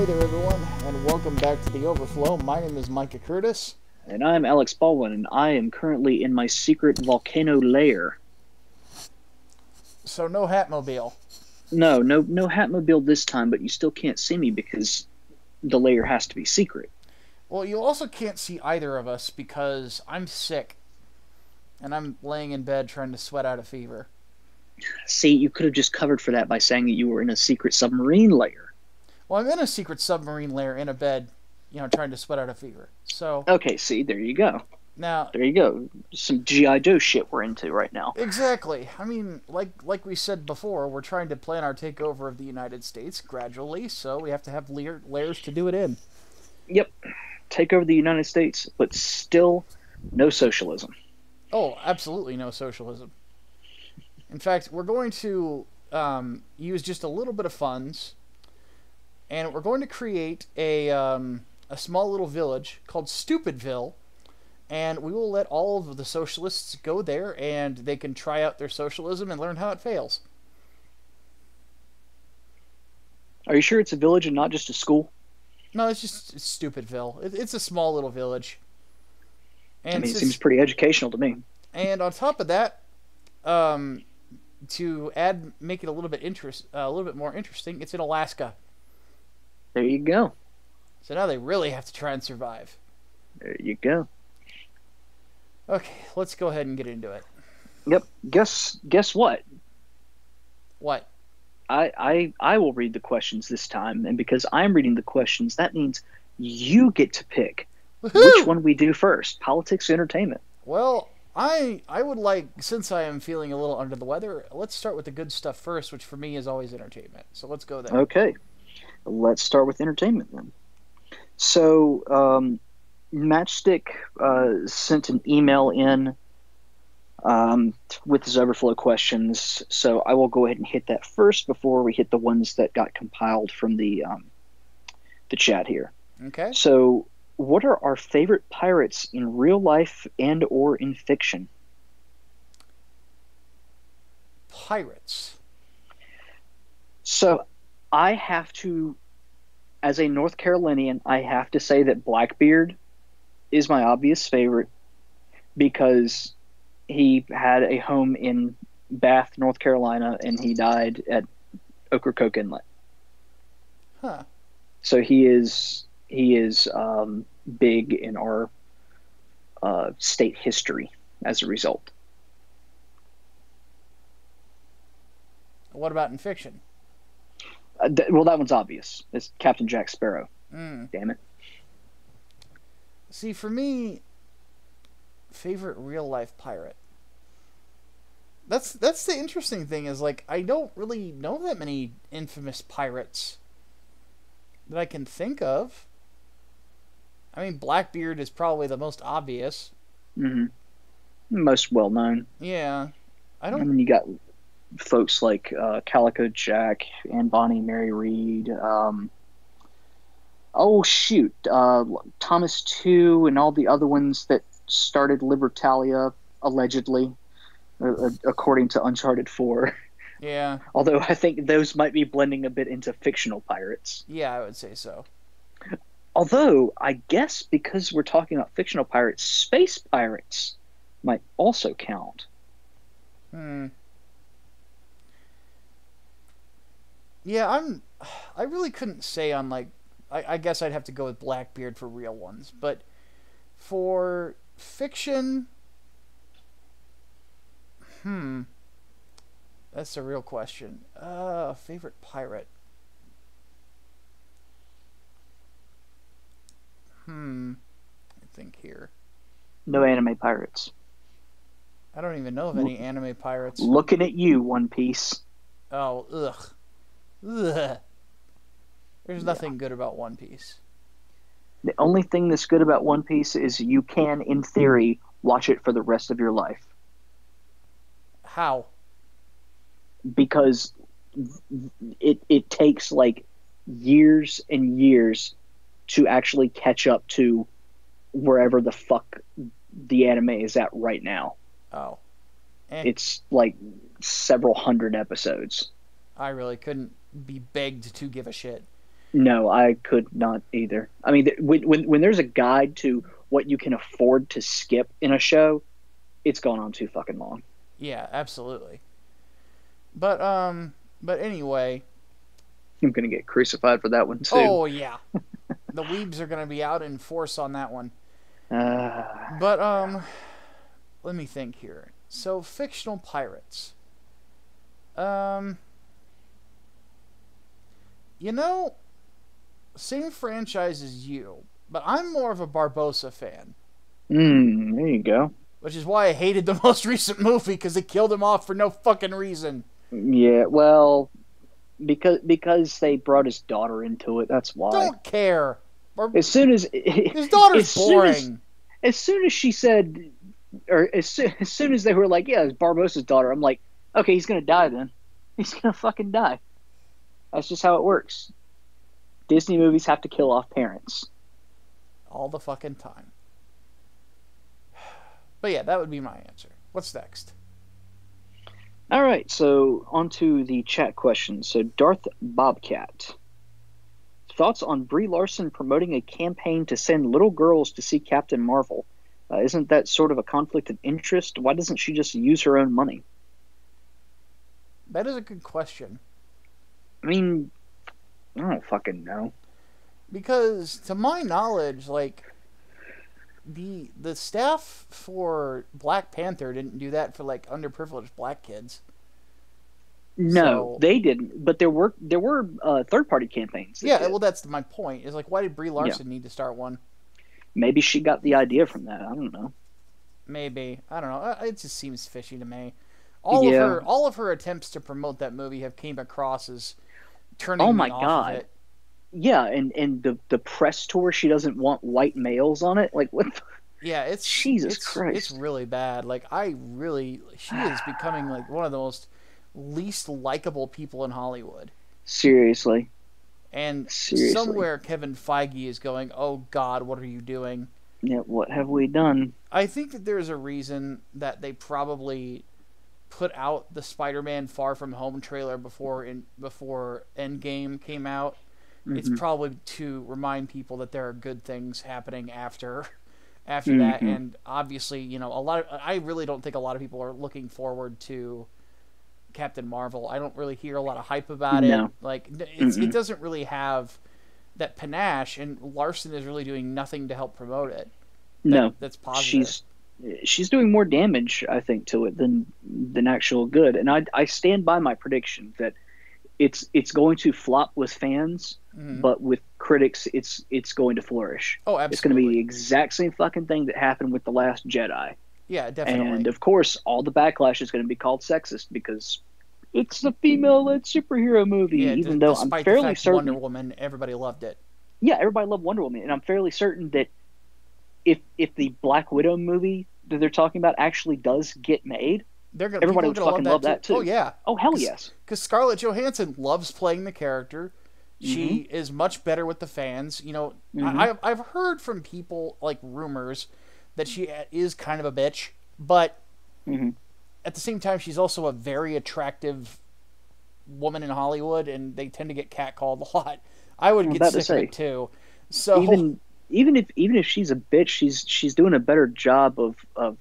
Hey there, everyone, and welcome back to the Overflow. My name is Micah Curtis. And I'm Alex Baldwin, and I am currently in my secret volcano lair. So, no Hatmobile. No Hatmobile this time, but you still can't see me because the lair has to be secret. Well, you also can't see either of us because I'm sick, and I'm laying in bed trying to sweat out a fever. See, you could have just covered for that by saying that you were in a secret submarine lair. Well, I'm in a secret submarine lair in a bed, trying to sweat out a fever. So, Okay, see, there you go. now, There you go. Some G.I. Joe shit we're into right now. exactly. I mean, like we said before, we're trying to plan our takeover of the United States gradually, so we have to have layers to do it in. Yep, take over the United States, but still no socialism. Oh, absolutely no socialism. In fact, we're going to use just a little bit of funds, and we're going to create a small little village called Stupidville, and we will let all of the socialists go there, and they can try out their socialism and learn how it fails. Are you sure it's a village and not just a school? No, it's Stupidville. It's a small little village, I and mean, it seems pretty educational to me. and on top of that, um, to make it a little bit more interesting, it's in Alaska. There you go. So now they really have to try and survive. There you go. Okay, let's go ahead and get into it. Yep. Guess what? What? I will read the questions this time, and because I'm reading the questions, that means you get to pick which Woohoo! one we do first, politics or entertainment. Well, I would like, since I am feeling a little under the weather, let's start with the good stuff first, which for me is always entertainment. So let's go there. Okay, let's start with entertainment then. So, Matchstick sent an email in with his overflow questions, so I will go ahead and hit that first before we hit the ones that got compiled from the chat here. Okay. So, what are our favorite pirates in real life and or in fiction? Pirates. So, I have to, as a North Carolinian, I have to say that Blackbeard is my obvious favorite because he had a home in Bath, North Carolina, and he died at Ocracoke Inlet. Huh. So he is big in our state history as a result. What about in fiction? Well, that one's obvious. It's Captain Jack Sparrow. Mm. Damn it. See, for me, favorite real life pirate. That's the interesting thing is like I don't really know that many infamous pirates that I can think of. I mean, Blackbeard is probably the most obvious. Hmm. Most well known. Yeah, I I don't. mean, you got folks like Calico Jack and Bonnie Mary Reed. Oh shoot, Thomas Two and all the other ones that started Libertalia allegedly, according to Uncharted 4. Yeah, Although I think those might be blending a bit into fictional pirates. yeah, I would say so. Although I guess because we're talking about fictional pirates, space pirates might also count. Hmm. Yeah, I really couldn't say on like. I guess I'd have to go with Blackbeard for real ones, but for fiction, hmm, that's a real question. Favorite pirate. Hmm. I think here. No anime pirates. I don't even know of any anime pirates. Looking at you, One Piece. Oh, ugh. Ugh. There's Yeah. nothing good about One Piece. The only thing that's good about One Piece is you can, in theory, watch it for the rest of your life. How? Because it takes like years and years to actually catch up to wherever the fuck the anime is at right now. Oh. Eh. It's like several hundred episodes. I really couldn't be begged to give a shit. No, I could not either. I mean, when there's a guide to what you can afford to skip in a show, it's gone on too fucking long. Yeah, absolutely. But anyway. I'm gonna get crucified for that one too. Oh yeah, the weebs are gonna be out in force on that one. Uh, But let me think here. So fictional pirates. Um, you know, same franchise as you, but I'm more of a Barbossa fan. there you go. Which is why I hated the most recent movie, because they killed him off for no fucking reason. Yeah, well, because they brought his daughter into it. That's why. Don't care. As soon as his daughter's boring. As soon as she said, or as soon as they were like, yeah, it's Barbossa's daughter, I'm like, okay, he's gonna die then. He's gonna fucking die. That's just how it works. Disney movies have to kill off parents. All the fucking time. But yeah, that would be my answer. What's next? All right, so on to the chat questions. So Darth Bobcat. Thoughts on Brie Larson promoting a campaign to send little girls to see Captain Marvel? Isn't that sort of a conflict of interest? Why doesn't she just use her own money? That is a good question. I mean, I don't fucking know. Because to my knowledge, like the staff for Black Panther didn't do that for like underprivileged black kids. No, So, they didn't. But there were third party campaigns. Yeah, well, that's my point. Is like, why did Brie Larson need to start one? Maybe she got the idea from that. I don't know. Maybe, I don't know. It just seems fishy to me. All of her attempts to promote that movie have came across as turning me off of it. Yeah, and the press tour, she doesn't want white males on it. Like, what? Yeah, it's Jesus Christ. It's really bad. Like, she is becoming like one of the most least likable people in Hollywood. Seriously. And somewhere Kevin Feige is going, "Oh God, what are you doing?" Yeah, what have we done? I think that there's a reason that they probably put out the Spider-Man Far From Home trailer before Endgame came out. Mm-hmm. It's probably to remind people that there are good things happening after that, and obviously, you know, I really don't think a lot of people are looking forward to Captain Marvel. I don't really hear a lot of hype about it. Like, it doesn't really have that panache, and Larson is really doing nothing to help promote it. That's positive. She's doing more damage, I think, to it than actual good. And I stand by my prediction that it's going to flop with fans, but with critics, it's going to flourish. Oh, absolutely. It's going to be the exact same fucking thing that happened with The Last Jedi. Yeah, definitely. And of course, all the backlash is going to be called sexist because it's a female-led superhero movie. Yeah, even though I'm fairly certain Wonder Woman, everybody loved it. Yeah, everybody loved Wonder Woman, and I'm fairly certain that if the Black Widow movie that they're talking about actually does get made, everybody would fucking love that too. Oh yeah. Oh hell yes. Because Scarlett Johansson loves playing the character. She is much better with the fans. You know, I've heard from people, like, rumors that she is kind of a bitch, but at the same time, she's also a very attractive woman in Hollywood, and they tend to get catcalled a lot. I would get sick of it too. So even if she's a bitch, she's doing a better job of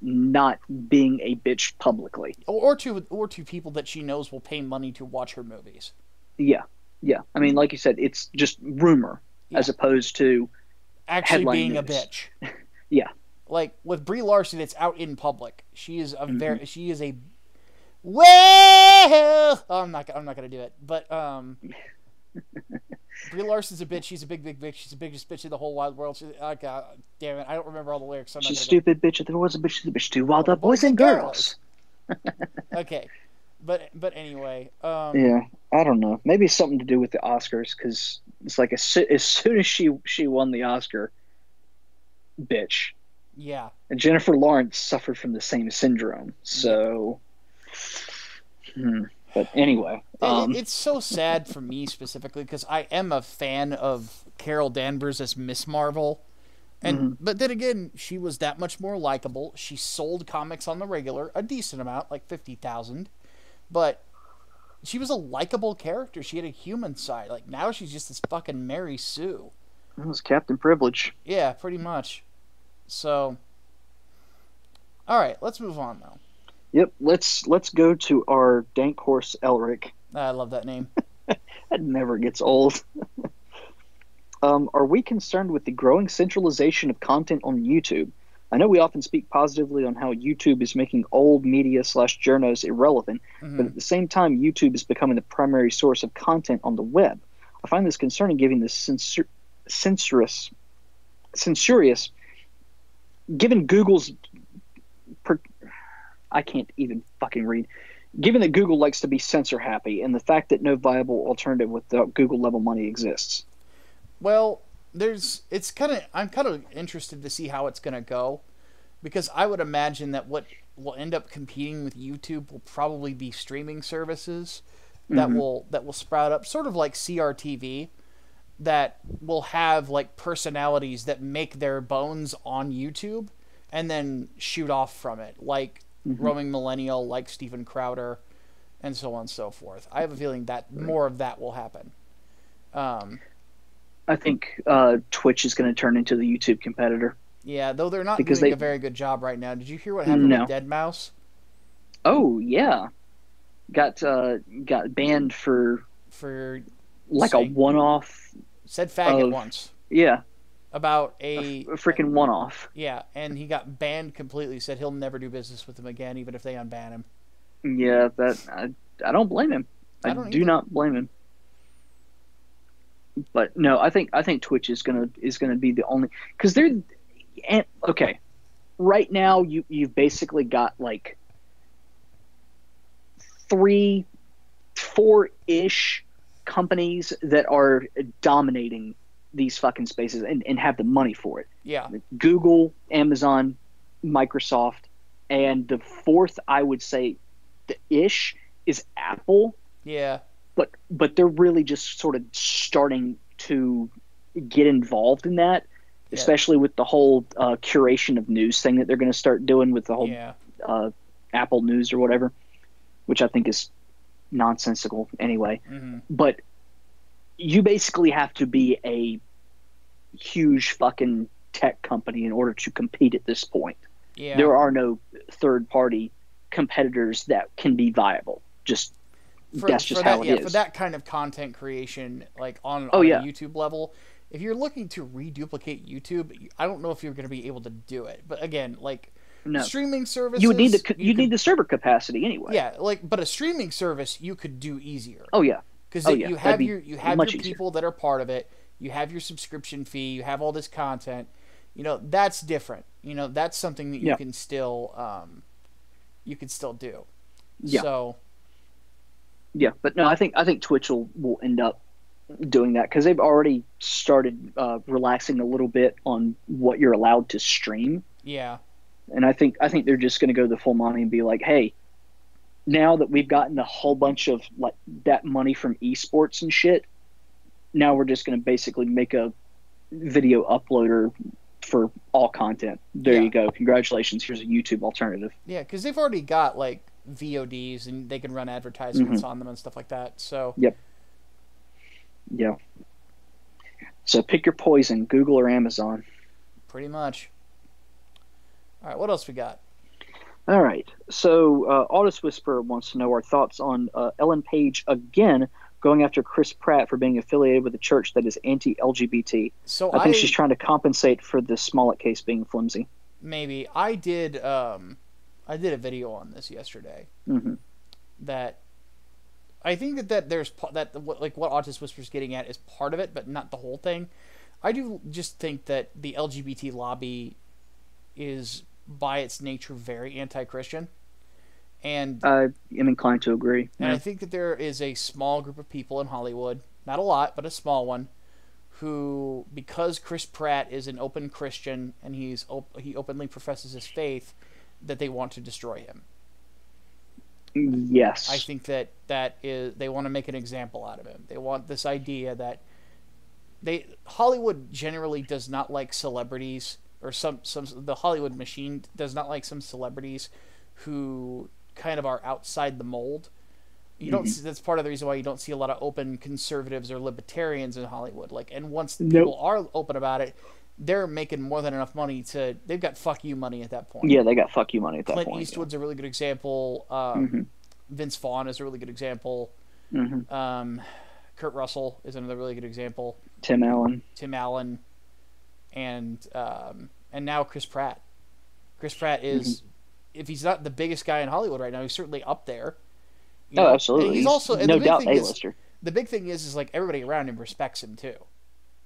not being a bitch publicly, or to people that she knows will pay money to watch her movies. Yeah. I mean, like you said, it's just rumor as opposed to actually being a bitch. Yeah. Like with Brie Larson, it's out in public. She is a well. Oh, I'm not gonna do it, but Brie Larson's a bitch. She's a big bitch. She's the biggest bitch in the whole wide world. God damn it, I don't remember all the lyrics. So she's a stupid bitch. If there was a bitch, she's a bitch too. Wild up boys and girls. Okay, but anyway. Yeah, I don't know. Maybe it's something to do with the Oscars, because it's like as soon as she won the Oscar, bitch. Yeah. And Jennifer Lawrence suffered from the same syndrome. So, but anyway, it's so sad for me specifically because I am a fan of Carol Danvers as Miss Marvel, and but then again, she was that much more likable. She sold comics on the regular, a decent amount, like 50,000, but she was a likable character. She had a human side. Like, now she's just this fucking Mary Sue. That was Captain Privilege. Yeah, pretty much. So, all right, let's move on though. Yep, let's go to our dank horse Elric. I love that name. That never gets old. Are we concerned with the growing centralization of content on YouTube? I know we often speak positively on how YouTube is making old media / journos irrelevant, but at the same time, YouTube is becoming the primary source of content on the web. I find this concerning given the censorious, given Google's, I can't even fucking read, given that Google likes to be censor happy and the fact that no viable alternative without Google level money exists. Well, I'm kind of interested to see how it's going to go, because I would imagine that what will end up competing with YouTube will probably be streaming services that will sprout up, sort of like CRTV, that will have like personalities that make their bones on YouTube and then shoot off from it, like Roaming Millennial, like Steven Crowder, and so on and so forth. I have a feeling that more of that will happen. I think Twitch is going to turn into the YouTube competitor. Yeah, though they're not doing a very good job right now. Did you hear what happened with Deadmau5? Oh yeah, got banned for like a one-off. Said faggot once. Yeah. About a freaking one-off. Yeah, and he got banned completely. Said he'll never do business with them again, even if they unban him. Yeah, I don't blame him. I do not blame him. But no, I think Twitch is gonna be the only, because they're okay. Right now, you've basically got like 3, 4-ish companies that are dominating these fucking spaces and have the money for it. Yeah. Google, Amazon, Microsoft, and the fourth, I would say, the ish is Apple. Yeah. But they're really just sort of starting to get involved in that, especially with the whole curation of news thing that they're going to start doing with the whole Apple News or whatever, which I think is nonsensical anyway. But you basically have to be a huge fucking tech company in order to compete at this point. Yeah. There are no third-party competitors that can be viable. That's just how it is. For that kind of content creation, like on a YouTube level, if you're looking to reduplicate YouTube, I don't know if you're going to be able to do it. But again, like streaming services, you would need the server capacity anyway. Yeah, but a streaming service you could do easier. Oh yeah, because you have your people that are part of it. You have your subscription fee. You have all this content. That's different. That's something that you can still do. Yeah. So. Yeah, but no, I think Twitch will end up doing that because they've already started relaxing a little bit on what you're allowed to stream. Yeah. And I think they're just going to go the full money and be like, hey, now that we've gotten a whole bunch of like that money from esports and shit, now we're just going to basically make a video uploader for all content. There you go. Congratulations. Here's a YouTube alternative. Yeah, because they've already got like VODs and they can run advertisements on them and stuff like that. So. Yep. Yeah. So pick your poison, Google or Amazon. Pretty much. All right, what else we got? All right. So Audis Whisperer wants to know our thoughts on Ellen Page again going after Chris Pratt for being affiliated with a church that is anti-LGBT. So I think she's trying to compensate for the Smollett case being flimsy. Maybe. I did a video on this yesterday. That I think that there's that what Audis Whisperer's getting at is part of it, but not the whole thing. I do just think that the LGBT lobby is by its nature very anti-Christian, and I am inclined to agree. And I think that there is a small group of people in Hollywood, not a lot, but a small one, who, because Chris Pratt is an open Christian and he openly professes his faith, that they want to destroy him. Yes, I think that they want to make an example out of him. They want this idea that Hollywood generally does not like celebrities, or the Hollywood machine does not like some celebrities who kind of are outside the mold. You don't. That's part of the reason why you don't see a lot of open conservatives or libertarians in Hollywood. Like, and once Nope. people are open about it, they're making more than enough money to. They've got fuck you money at that point. Yeah, they got fuck you money at that Clint point. Eastwood's a really good example. Vince Vaughn is a really good example. Kurt Russell is another really good example. Tim Allen, and now Chris Pratt. Chris Pratt is, if he's not the biggest guy in Hollywood right now, he's certainly up there. Oh, absolutely. And he's also no doubt A-lister. The big thing is like everybody around him respects him too,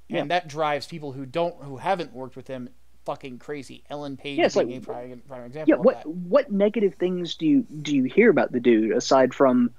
and that drives people who haven't worked with him fucking crazy. Ellen Page being a prime example. Yeah, of that. what negative things do you hear about the dude aside from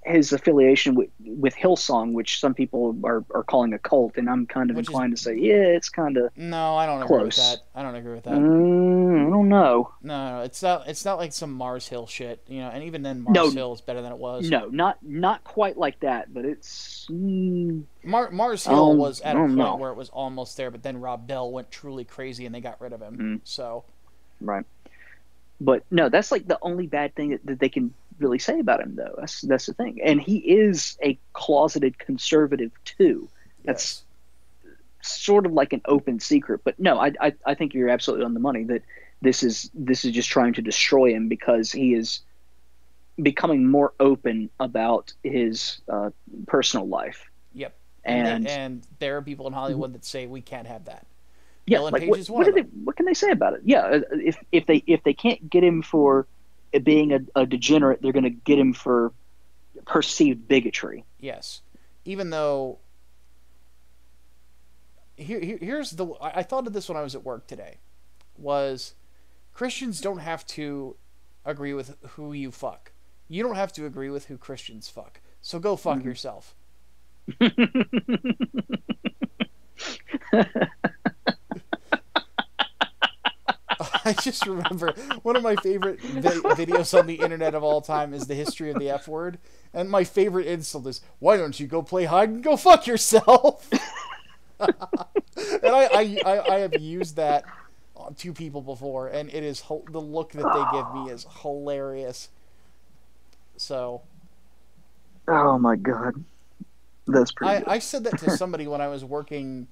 his affiliation with Hillsong, which some people are calling a cult, and I'm kind of inclined to say, yeah, it's kind of no, I don't agree with that. I don't agree with that. I don't know. No, it's not like some Mars Hill shit, and even then Mars Hill is better than it was. No, not quite like that, but it's Mars Hill was at a point where it was almost there, but then Rob Bell went truly crazy and they got rid of him. So, right. But no, that's like the only bad thing that they can really say about him, though. That's the thing, and he is a closeted conservative too. That's sort of like an open secret. But no, I think you're absolutely on the money that this is just trying to destroy him because he is becoming more open about his personal life. Yep, and there are people in Hollywood that say we can't have that. Yeah, like what can they say about it? Yeah, if they can't get him for being a degenerate, they're going to get him for perceived bigotry. Yes, even though here's the I thought of this when I was at work today, was Christians don't have to agree with who you fuck. You don't have to agree with who Christians fuck. So go fuck yourself. I just remember one of my favorite videos on the internet of all time is the history of the F word, and my favorite insult is, "Why don't you go play hide and go fuck yourself?" And I have used that to people before, and it is the look that they give me is hilarious. So, oh my god, that's pretty. I said that to somebody when I was working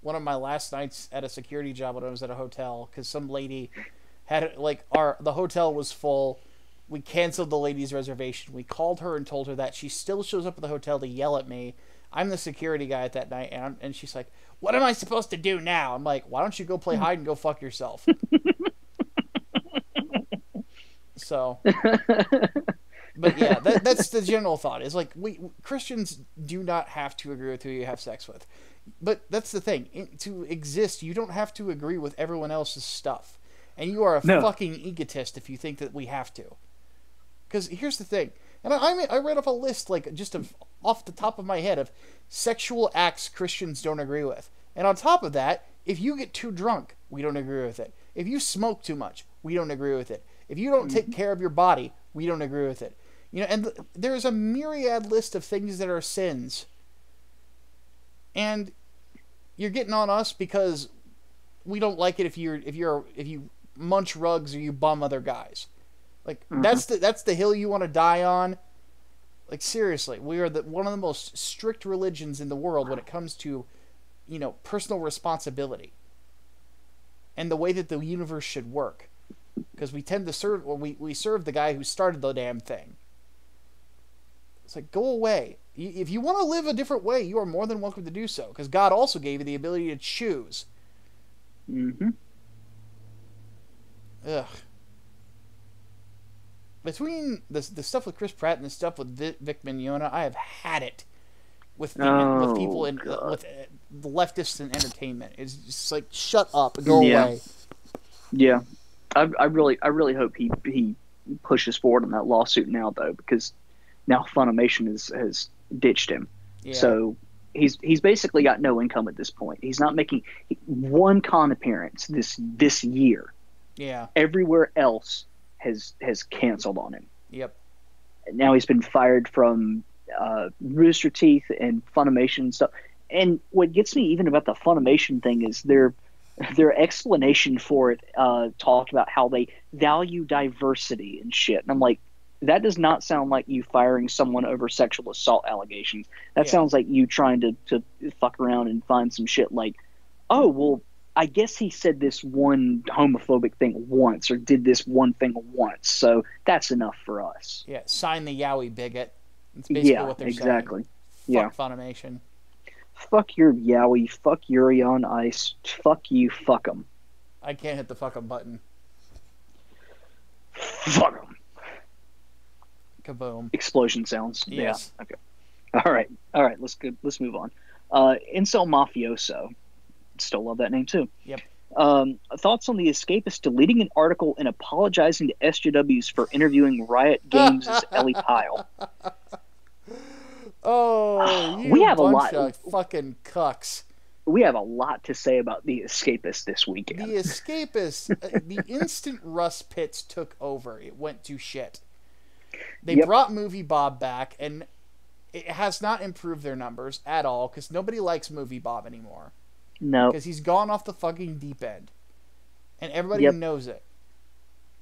one of my last nights at a security job when I was at a hotel, because some lady had the hotel was full. We canceled the lady's reservation. We called her and told her that. She still shows up at the hotel to yell at me. I'm the security guy at that night, and she's like, "What am I supposed to do now?" I'm like, "Why don't you go play hide and go fuck yourself?" So, but yeah, that's the general thought. Is like Christians do not have to agree with who you have sex with. But that's the thing. To exist, you don't have to agree with everyone else's stuff. And you are a fucking egotist if you think that we have to. Because here's the thing. And I read off a list, off the top of my head, of sexual acts Christians don't agree with. And on top of that, if you get too drunk, we don't agree with it. If you smoke too much, we don't agree with it. If you don't take care of your body, we don't agree with it. And there's a myriad list of things that are sins. And you're getting on us because we don't like it if you munch rugs or you bum other guys. Like that's the hill you want to die on. Like seriously, we are one of the most strict religions in the world when it comes to, personal responsibility and the way that the universe should work. Because we tend to serve, we serve the guy who started the damn thing. It's like, go away. If you want to live a different way, you are more than welcome to do so. Because God also gave you the ability to choose. Ugh. Between the stuff with Chris Pratt and the stuff with Vic Mignogna, I have had it with people with the leftists in entertainment. It's just like, shut up, go away. Yeah, I really hope he pushes forward on that lawsuit now, though, because now Funimation has ditched him. Yeah. So he's basically got no income at this point. He's not making one con appearance this year. Yeah. Everywhere else has canceled on him. Yep. Now he's been fired from Rooster Teeth and Funimation and stuff. And what gets me even about the Funimation thing is their explanation for it talked about how they value diversity and shit. And I'm like, that does not sound like you firing someone over sexual assault allegations. That Yeah. sounds like you trying to fuck around and find some shit like, oh, well, I guess he said this one homophobic thing once or did this one thing once, so that's enough for us. Yeah. Sign the Yowie bigot. That's basically Yeah, what they're saying. exactly. Yeah. Fuck Funimation. Fuck your Yowie. Fuck Yuri on Ice. Fuck you. Fuck them. I can't hit the fucking button. Fuck them. Kaboom. Explosion sounds. Yes. Yeah. Okay. All right. Let's move on. Incel Mafioso. Still love that name too. Yep. Thoughts on the escapist deleting an article and apologizing to SJWs for interviewing Riot Games' Ellie Pyle. Oh, you We have a bunch lot. of fucking cucks. We have a lot to say about the escapist this weekend. The escapists, the instant Russ Pitts took over, it went to shit. They brought Movie Bob back, and it has not improved their numbers at all, because nobody likes Movie Bob anymore. No. Because he's gone off the fucking deep end. And everybody knows it.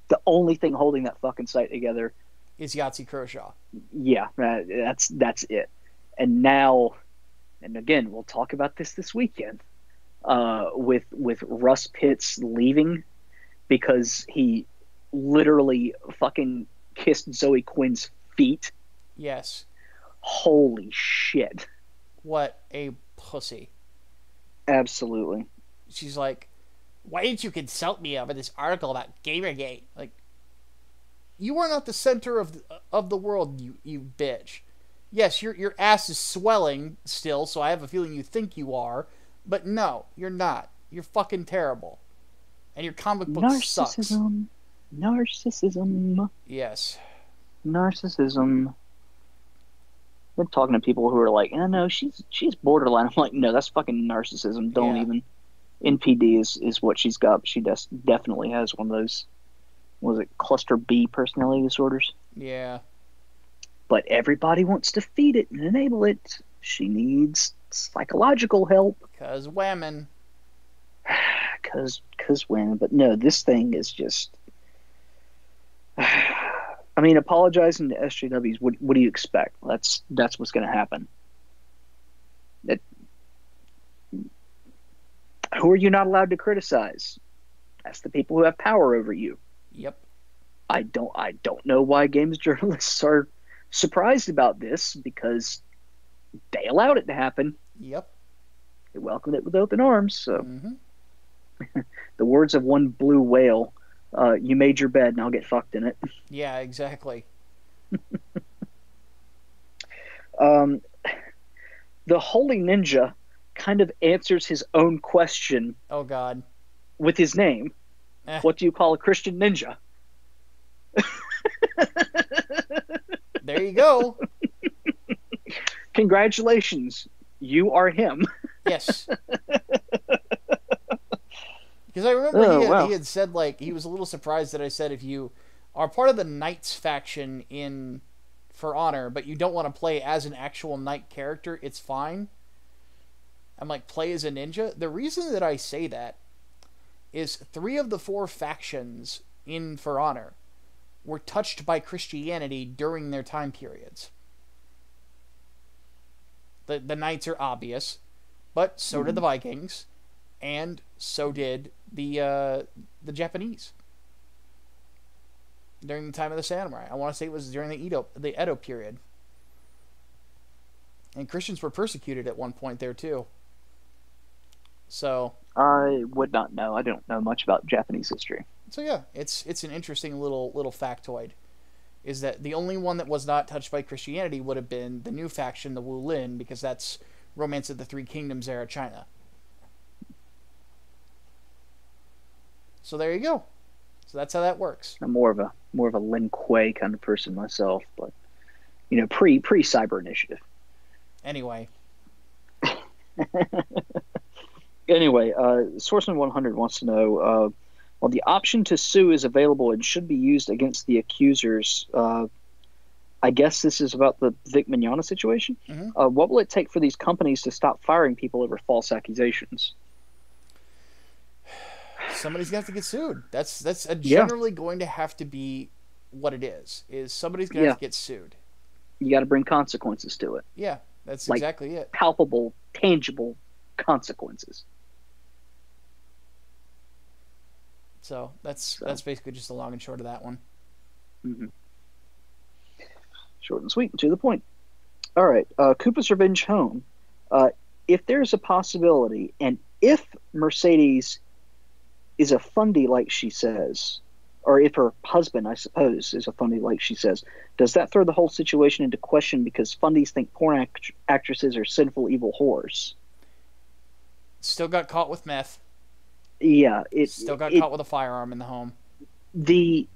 The only thing holding that fucking site together is Yahtzee Kershaw. Yeah, that's it. And now, and again, we'll talk about this weekend, with Russ Pitts leaving because he literally fucking kissed Zoe Quinn's feet. Yes. Holy shit. What a pussy. Absolutely. She's like, why didn't you consult me over this article about Gamergate? Like, you are not the center of the world, you bitch. Yes, your ass is swelling still, so I have a feeling you think you are, but no, you're not. You're fucking terrible. And your comic book sucks. Narcissism. Yes. Narcissism. Been talking to people who are like, no, she's borderline. I'm like, no, that's fucking narcissism. Don't even. NPD is what she's got. But she definitely has one of those. Was it cluster B personality disorders? Yeah. But everybody wants to feed it and enable it. She needs psychological help. Cause women. Cause women. But no, this thing is just. I mean, apologizing to SJWs. What do you expect? That's what's going to happen. Who are you not allowed to criticize? That's the people who have power over you. Yep. I don't know why games journalists are surprised about this because they allowed it to happen. Yep. They welcomed it with open arms. So, the words of one blue whale. You made your bed, and I'll get fucked in it. Yeah, exactly. The Holy Ninja kind of answers his own question. Oh, God. With his name. What do you call a Christian ninja? There you go. Congratulations. You are him. Yes. Because I remember he had said, like, he was a little surprised that I said if you are part of the Knights faction in For Honor, but you don't want to play as an actual Knight character, it's fine. I'm like, play as a ninja? The reason that I say that is 3 of the 4 factions in For Honor were touched by Christianity during their time periods. The Knights are obvious, but so did the Vikings, and so did the Japanese during the time of the samurai. I want to say it was during the Edo period. And Christians were persecuted at one point there too. So I would not know. I don't know much about Japanese history. So yeah, it's an interesting little factoid. Is that the only one that was not touched by Christianity would have been the new faction, the Wu Lin, because that's Romance of the Three Kingdoms era China. So there you go. So that's how that works. I'm more of a Lin Kuei kind of person myself, but pre Cyber Initiative. Anyway. Anyway, Sourceman 100 wants to know, while the option to sue is available and should be used against the accusers, I guess this is about the Vic Mignogna situation. Mm-hmm. What will it take for these companies to stop firing people over false accusations? Somebody's going to have to get sued. That's generally going to have to be what it is somebody's going to Yeah, have to get sued. you got to bring consequences to it, Yeah, that's like exactly it. palpable, tangible consequences. So that's basically just the long and short of that one. Mm-hmm. Short and sweet and to the point. All right, Koopa's Revenge Home. If there's a possibility, and if Mercedes is a fundy like she says, or if her husband, I suppose, is a fundy like she says, does that throw the whole situation into question because fundies think porn actresses are sinful, evil whores? Still got caught with meth. Yeah, Still got caught with a firearm in the home. The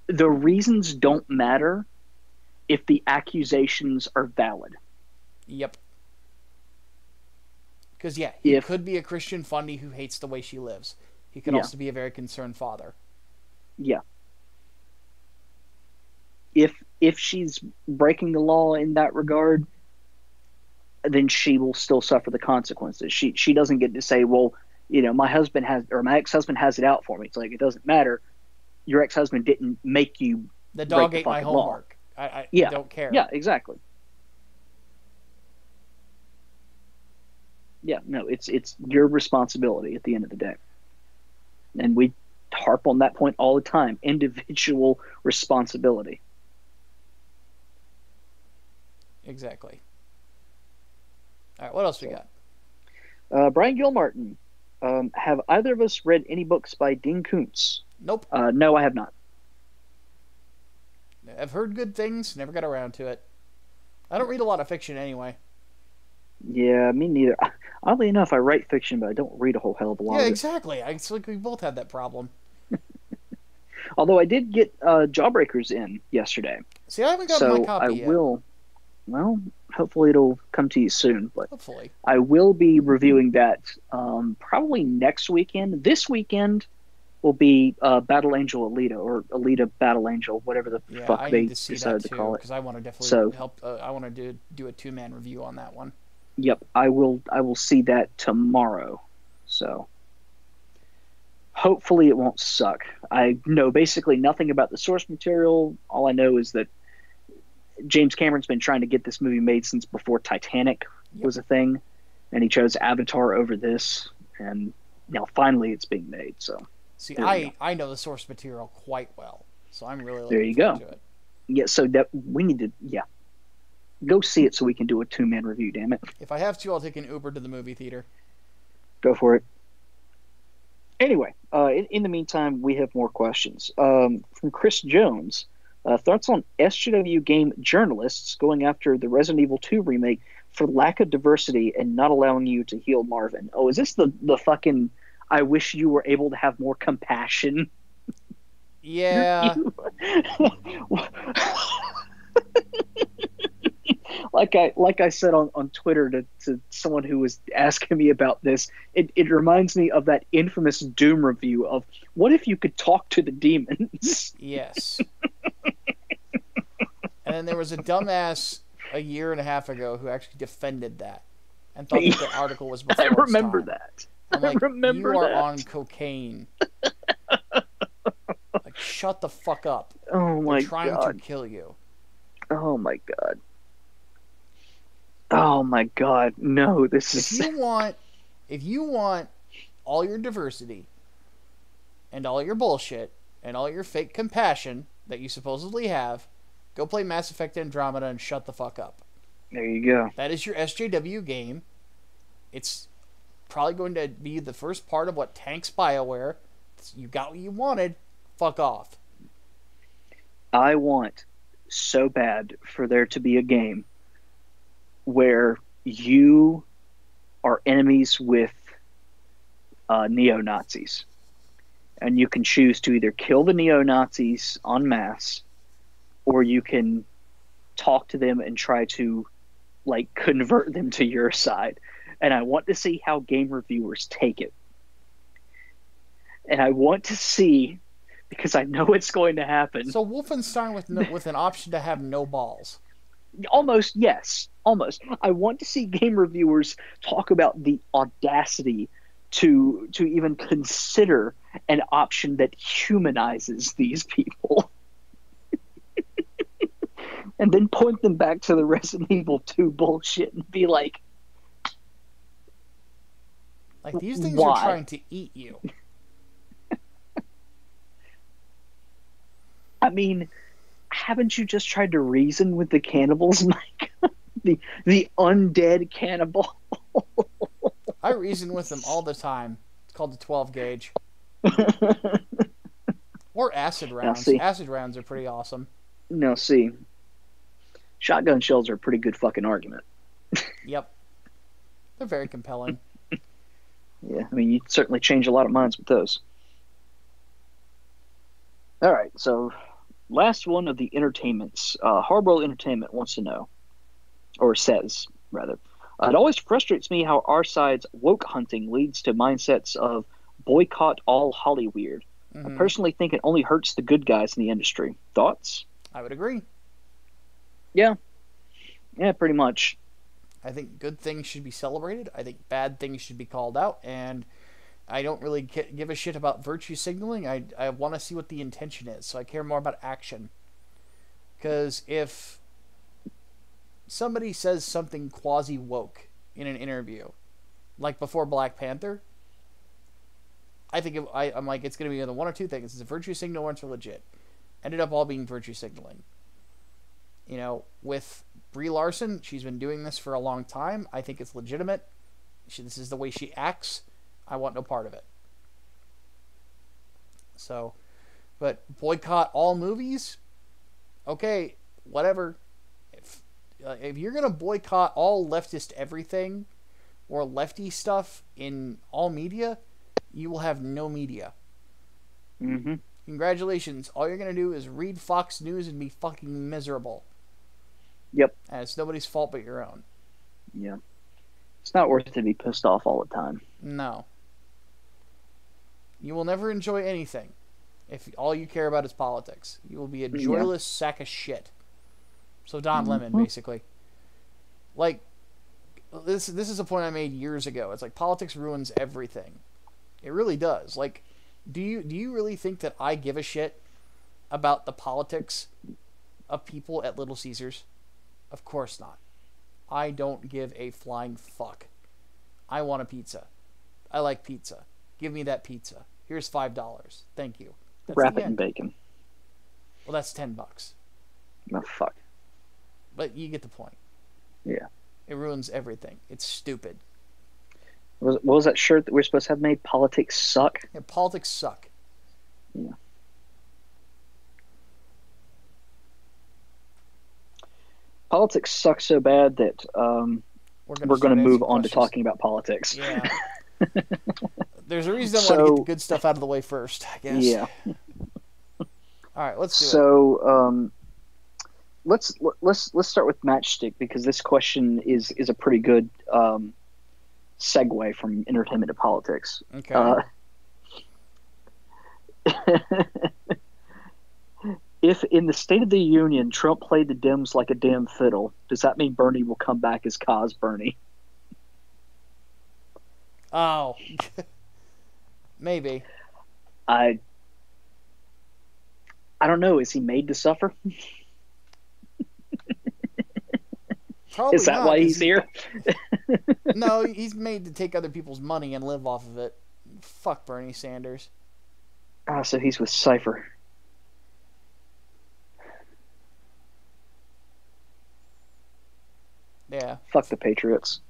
reasons don't matter if the accusations are valid. Yep. Because, yeah, he could be a Christian fundy who hates the way she lives. He could also be a very concerned father. Yeah. If she's breaking the law in that regard, then she will still suffer the consequences. She doesn't get to say, well, my husband has, or my ex-husband has it out for me. It's like, it doesn't matter. Your ex-husband didn't make you. The dog ate my homework. I don't care. Yeah, exactly. Yeah, no, it's your responsibility at the end of the day. And we harp on that point all the time. Individual responsibility. Exactly. All right, what else we got? Brian Gilmartin. Have either of us read any books by Dean Koontz? Nope. No, I have not. I've heard good things, never got around to it. I don't read a lot of fiction anyway. Yeah, me neither. Oddly enough, I write fiction, but I don't read a whole hell of a lot of it. Yeah, exactly. It's like we both had that problem. Although I did get Jawbreakers in yesterday. See, I haven't gotten my copy yet. Well, hopefully it'll come to you soon. But hopefully. I will be reviewing that probably next weekend. This weekend will be Battle Angel Alita, or Alita Battle Angel, whatever the fuck they decided to call it. Because I want to definitely help. I want to do a 2-man review on that one. Yep, I will see that tomorrow. So hopefully it won't suck. I know basically nothing about the source material. All I know is that James Cameron's been trying to get this movie made since before Titanic was a thing, and he chose Avatar over this, and now finally it's being made. So see, I know the source material quite well, so I'm really looking forward to it. Yeah, so that we need to go see it so we can do a 2-man review. Damn it! If I have to, I'll take an Uber to the movie theater. Go for it. Anyway, in the meantime, we have more questions from Chris Jones. Thoughts on SJW game journalists going after the Resident Evil 2 remake for lack of diversity and not allowing you to heal Marvin? Oh, is this the fucking I wish you were able to have more compassion? Yeah. Like I said on Twitter to someone who was asking me about this, it reminds me of that infamous Doom review of what if you could talk to the demons? Yes. And then there was a dumbass a year and a half ago who actually defended that and thought that the article was before its time. I remember that. I'm like, you are on cocaine. Like, shut the fuck up. Oh my God. They're trying to kill you. Oh my God. Oh my God. No, this is... If you want all your diversity and all your bullshit and all your fake compassion that you supposedly have, go play Mass Effect Andromeda and shut the fuck up. There you go. That is your SJW game. It's probably going to be the first part of what tanks BioWare. You got what you wanted. Fuck off. I want so bad for there to be a game where you are enemies with neo-Nazis. And you can choose to either kill the neo-Nazis en masse, or you can talk to them and try to convert them to your side. And I want to see how game reviewers take it. And I want to see, because I know it's going to happen. So Wolfenstein with an option to have no balls. Almost, yes. Almost. I want to see game reviewers talk about the audacity to even consider an option that humanizes these people. And then point them back to the Resident Evil 2 bullshit and be like, these things why? are trying to eat you. I mean, haven't you just tried to reason with the cannibals, Mike? the undead cannibal. I reason with them all the time. It's called the 12 gauge. Or acid rounds. Acid rounds are pretty awesome. No, see, shotgun shells are a pretty good fucking argument. Yep. They're very compelling. Yeah, I mean, you certainly change a lot of minds with those. All right, so last one of the entertainments. Hardwell Entertainment wants to know, or says, rather. It always frustrates me how our side's woke hunting leads to mindsets of boycott all Hollyweird. I personally think it only hurts the good guys in the industry. Thoughts? I would agree. Yeah. Yeah, pretty much. I think good things should be celebrated. I think bad things should be called out. And I don't really give a shit about virtue signaling. I want to see what the intention is. So I care more about action. Because if somebody says something quasi-woke in an interview, like before Black Panther, I think I'm like, it's going to be either one or two things. It's a virtue signal or it's legit. Ended up all being virtue signaling. You know, with Brie Larson, she's been doing this for a long time. I think it's legitimate. This is the way she acts. I want no part of it. So, but boycott all movies? Okay, whatever. If you're going to boycott all leftist everything or lefty stuff in all media, you will have no media. Mm-hmm. Congratulations. All you're going to do is read Fox News and be fucking miserable. Yep. And it's nobody's fault but your own. Yeah. It's not worth it to be pissed off all the time. No. You will never enjoy anything if all you care about is politics. You will be a joyless sack of shit. So Don Lemon, basically. Like, this is a point I made years ago. It's like politics ruins everything. It really does. Like, do you really think that I give a shit about the politics of people at Little Caesars? Of course not. I don't give a flying fuck. I want a pizza. I like pizza. Give me that pizza. Here's $5. Thank you. Wrap it in bacon. Well, that's $10. Oh, fuck. But you get the point. Yeah. It ruins everything. It's stupid. What was that shirt that we're supposed to have made? Politics suck? Yeah, politics suck. Yeah. Politics suck so bad that we're going to move on to talking about politics. Yeah. There's a reason I want to get the good stuff out of the way first, I guess. Yeah. All right, let's do it. So let's start with Matchstick, because this question is a pretty good segue from entertainment to politics. Okay. If in the State of the Union Trump played the Dems like a damn fiddle, does that mean Bernie will come back as Cos Bernie? Oh. Maybe. I don't know. Is he made to suffer? Probably is that not, why he's here? No, he's made to take other people's money and live off of it. Fuck Bernie Sanders. Ah, so he's with Cypher. Yeah. Fuck the Patriots.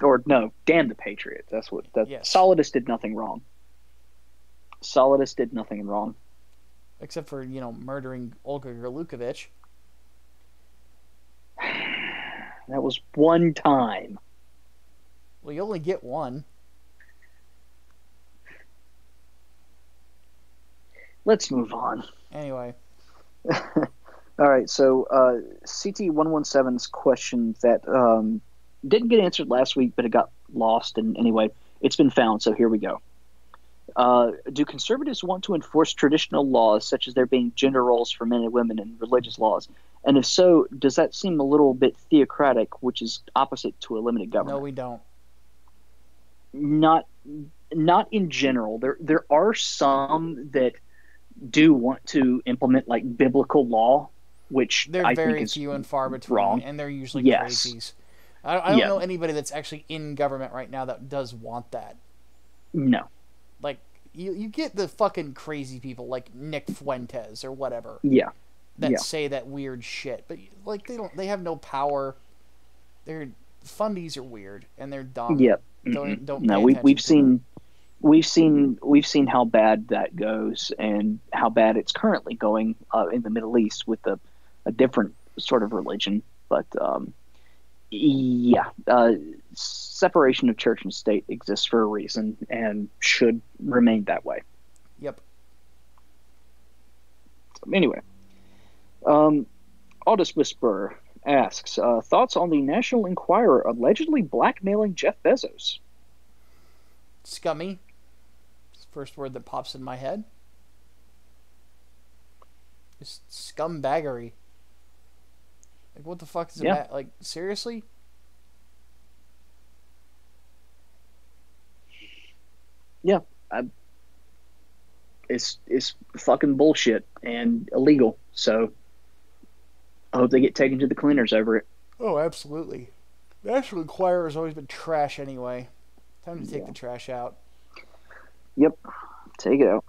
Or no, damn the Patriots. That's what. Yes. Solidus did nothing wrong. Solidus did nothing wrong. Except for, murdering Olga Gerlukovich. That was one time. Well, you only get one. Let's move on. Anyway. All right, so CT117's question that didn't get answered last week, but it got lost, and anyway, it's been found, so here we go. Do conservatives want to enforce traditional laws, such as there being gender roles for men and women in religious laws? And if so, does that seem a little bit theocratic, which is opposite to a limited government? No, we don't. Not not in general. There are some that do want to implement like biblical law, which They're I think very is few and far between, wrong. and they're usually Yes. crazies. I don't Yeah. know anybody that's actually in government right now that does want that. No. Like, you get the fucking crazy people like Nick Fuentes or whatever Yeah. that Yeah. say that weird shit, but like they have no power. Their fundies are weird and they're dumb. Yeah. Don't No, pay we've attention to them. seen how bad that goes and how bad it's currently going in the Middle East with a different sort of religion. But yeah, separation of church and state exists for a reason and should remain that way. Yep. So anyway, um, Audis Whisperer asks thoughts on the National Enquirer allegedly blackmailing Jeff Bezos. Scummy. It's the first word that pops in my head. Just scumbaggery. Like, what the fuck is it? Yeah, Like, seriously? yeah. I, it's fucking bullshit and illegal. So I hope they get taken to the cleaners over it. Oh, absolutely. National Enquirer has always been trash anyway. Time to take Yeah. the trash out. Yep. Take it out.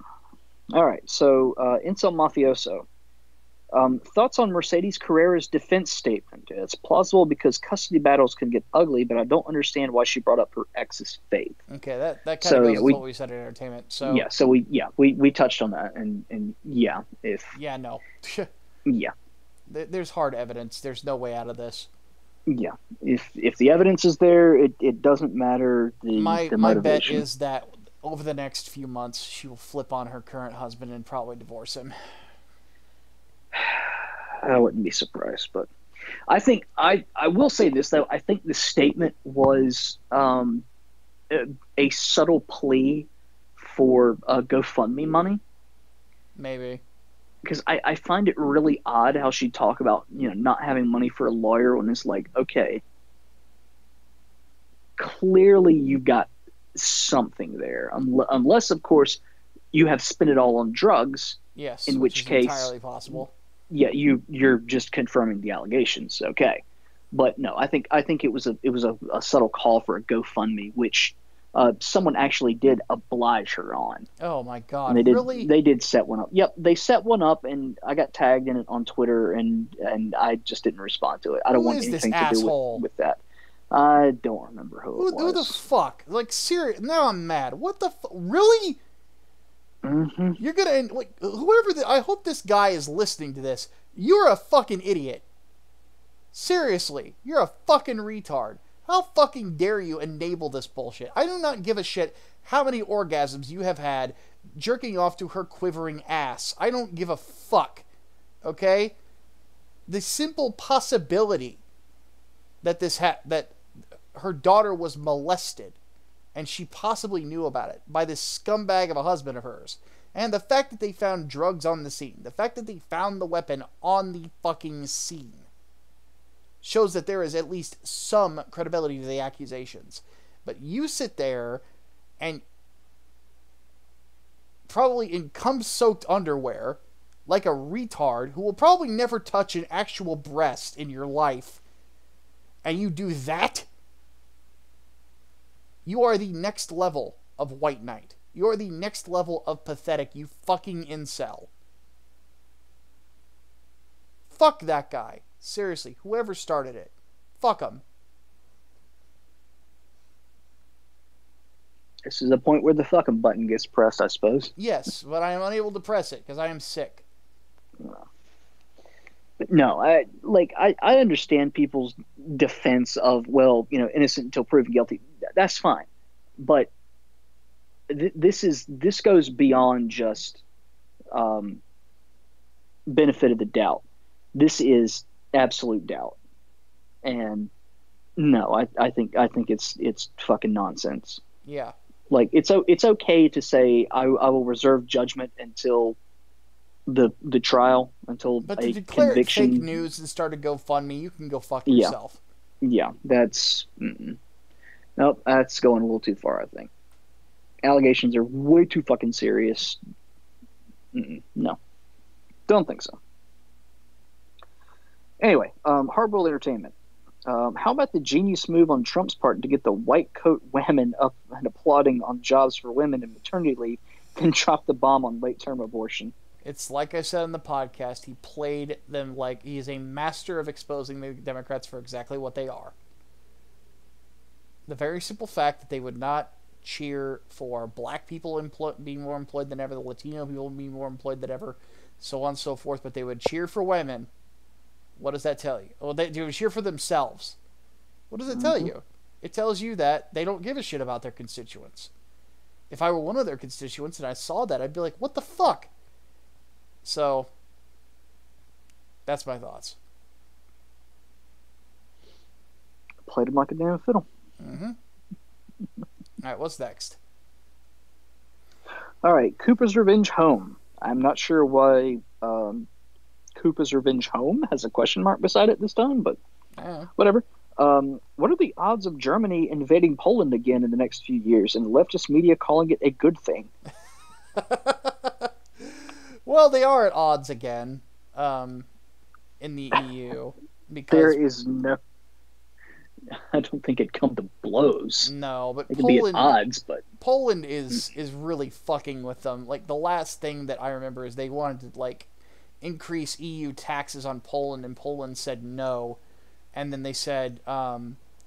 All right. So Incel Mafioso. Thoughts on Mercedes Carrera's defense statement? It's plausible because custody battles can get ugly, but I don't understand why she brought up her ex's faith. Okay, that kind of So goes yeah, with what we said in entertainment. So we touched on that, and yeah, if yeah, no. yeah, There's hard evidence. There's no way out of this. yeah, if the evidence is there, it doesn't matter My the my bet motivation. is that over the next few months she will flip on her current husband and probably divorce him. I wouldn't be surprised, but I think I will say this though. I think the statement was a subtle plea for GoFundMe money. Maybe. Because I find it really odd how she talk about not having money for a lawyer when it's like, okay, clearly you've got something there, unless of course you have spent it all on drugs, Yes, in which which is case, entirely possible. yeah, you're just confirming the allegations, okay. But no, I think it was a subtle call for a GoFundMe, which someone actually did oblige her on. Oh my And god, really? they did set one up. Yep, they set one up, and I got tagged in it on Twitter, and I just didn't respond to it. I don't Who want is this anything to do asshole? with that. I don't remember who it Who the was. fuck? Like, serious? Now I'm mad. What the really? Hmm. You're gonna like whoever. I hope this guy is listening to this. You're a fucking idiot. Seriously, you're a fucking retard. How fucking dare you enable this bullshit? I do not give a shit how many orgasms you have had jerking off to her quivering ass. I don't give a fuck. Okay? The simple possibility that that her daughter was molested and she possibly knew about it by this scumbag of a husband of hers. And the fact that they found drugs on the scene, the fact that they found the weapon on the fucking scene, shows that there is at least some credibility to the accusations. But you sit there and probably in cum-soaked underwear, like a retard who will probably never touch an actual breast in your life, and you do that? You are the next level of white knight. You are the next level of pathetic, you fucking incel. Fuck that guy. Seriously, whoever started it. Fuck him. This is the point where the fucking button gets pressed, I suppose. Yes, but I am unable to press it because I am sick. But no, I understand people's defense of, well, innocent until proven guilty. That's fine, but this goes beyond just benefit of the doubt. This is absolute doubt, and no, I think it's fucking nonsense. Yeah. Like it's okay to say I will reserve judgment until the trial, until But a to declare conviction. it fake news and start a GoFundMe, you can go fuck Yeah. yourself. Yeah, that's nope. That's going a little too far, I think. Allegations are way too fucking serious. No, don't think so. Anyway, Hardboiled Entertainment. How about the genius move on Trump's part to get the white coat women up and applauding on jobs for women and maternity leave, then drop the bomb on late term abortion? It's like I said in the podcast, he played them like he is a master of exposing the Democrats for exactly what they are. The very simple fact that they would not cheer for black people being more employed than ever, the Latino people being more employed than ever, so on and so forth, but they would cheer for women. What does that tell you? Well, they would cheer for themselves. What does it tell you? It tells you that they don't give a shit about their constituents. If I were one of their constituents and I saw that, I'd be like, what the fuck? So, that's my thoughts. Played him like a damn fiddle. Mm-hmm. Alright, what's next? Alright, Koopa's Revenge Home. I'm not sure why Koopa's Revenge Home has a question mark beside it this time, but whatever. What are the odds of Germany invading Poland again in the next few years, and leftist media calling it a good thing? Well, they are at odds again in the EU. Because there is no... I don't think it'd come to blows. No, but it could be at odds, but... Poland is really fucking with them. Like, the last thing that I remember is they wanted to, like, increase EU taxes on Poland, and Poland said no. And then they said,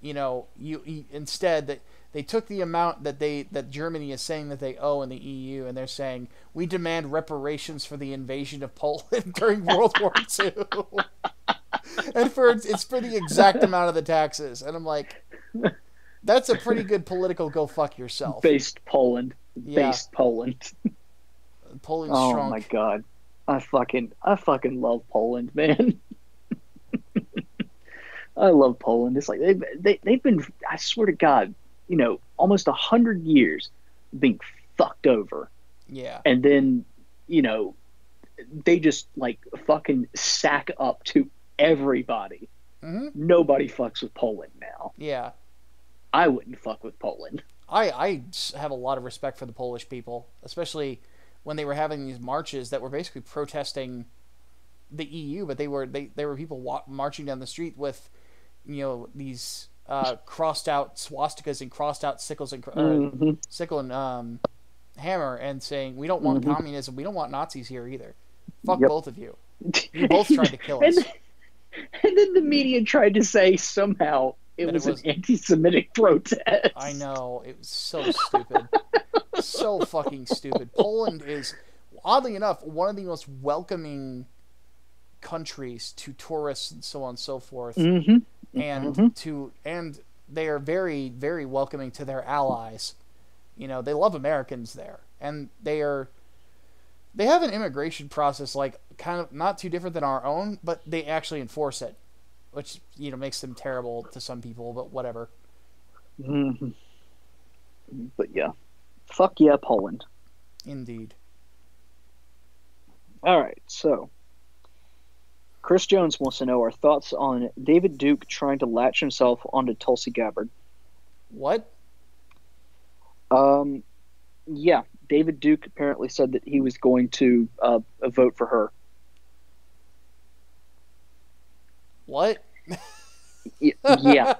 instead that they took the amount that Germany is saying that they owe in the EU, and they're saying we demand reparations for the invasion of Poland during World War II, and it's for the exact amount of the taxes. And I'm like, that's a pretty good political go fuck yourself. Based Poland. Poland's strong. Oh my god, I fucking love Poland, man. I love Poland. It's like they've been, I swear to God, almost 100 years being fucked over. Yeah. And then, they just like fucking sack up to everybody. Mm-hmm. Nobody fucks with Poland now. Yeah. I wouldn't fuck with Poland. I have a lot of respect for the Polish people, especially when they were having these marches that were basically protesting the EU, but they were people marching down the street with, these crossed out swastikas and crossed out sickles and sickle and hammer, and saying we don't want communism, we don't want Nazis here either. Fuck both of you. You both tried to kill us. And then the media tried to say somehow it was an anti-Semitic protest. I know, it was so stupid. So fucking stupid. Poland is, oddly enough, one of the most welcoming countries to tourists and so on and so forth, and they are very, very welcoming to their allies. They love Americans there, and they have an immigration process like kind of not too different than our own, but they actually enforce it, which makes them terrible to some people, but whatever. But yeah, fuck yeah, Poland. Indeed. All right, so Chris Jones wants to know our thoughts on David Duke trying to latch himself onto Tulsi Gabbard. What? Yeah, David Duke apparently said that he was going to vote for her. What? Yeah,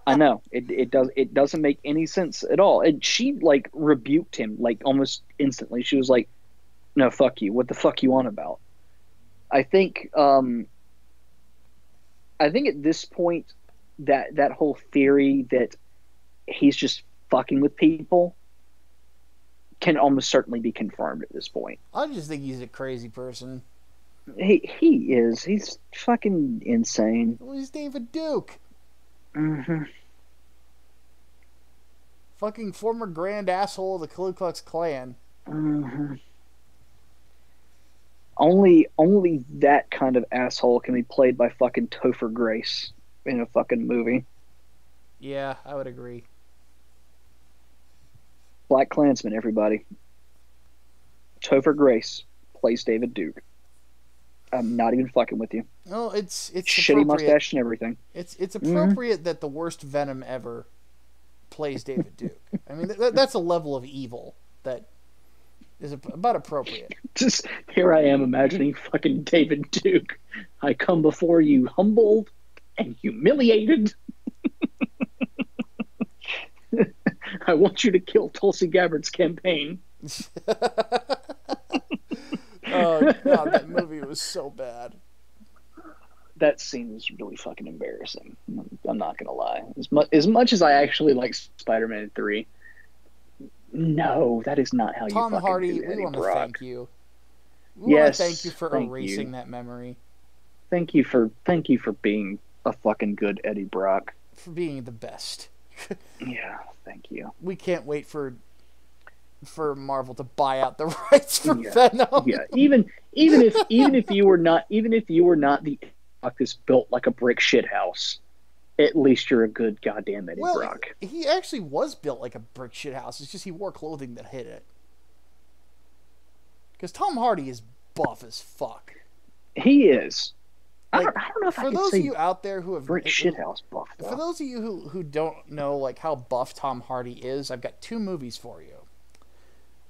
I know. It doesn't make any sense at all. And she like rebuked him like almost instantly. She was like, "No, fuck you. What the fuck you on about?" I think at this point that whole theory that he's just fucking with people can almost certainly be confirmed at this point. I just think he's a crazy person. He is. He's fucking insane. Well, he's David Duke. Mm-hmm. Fucking former grand asshole of the Ku Klux Klan. Mm-hmm. Only that kind of asshole can be played by fucking Topher Grace in a fucking movie. Yeah, I would agree. Black Klansman, everybody. Topher Grace plays David Duke. I'm not even fucking with you. No, it's shitty mustache and everything. It's appropriate that the worst Venom ever plays David Duke. I mean, that's a level of evil that is about appropriate. Just here I am imagining fucking David Duke. I come before you humbled and humiliated. I want you to kill Tulsi Gabbard's campaign. Oh god, that movie was so bad. That scene was really fucking embarrassing. I'm not gonna lie. As much as I actually like Spider-Man 3, no, that is not how you Tom fucking Hardy, do we Eddie want to Brock. thank you. We want Yes, to thank you for thank erasing you. that memory, Thank you for being a fucking good Eddie Brock. for being the best. Yeah, thank you. We can't wait for Marvel to buy out the rights for Yeah, Venom. yeah. Even if you were not the Brock that's built like a brick shit house, at least you're a good goddamn Eddie Well, Brock. he actually was built like a brick shit house. It's just he wore clothing that hid it. Because Tom Hardy is buff as fuck. He is. Like, I don't know if I for could those say of you out there who have brick shit house buff though. for those of you who don't know like how buff Tom Hardy is, I've got 2 movies for you: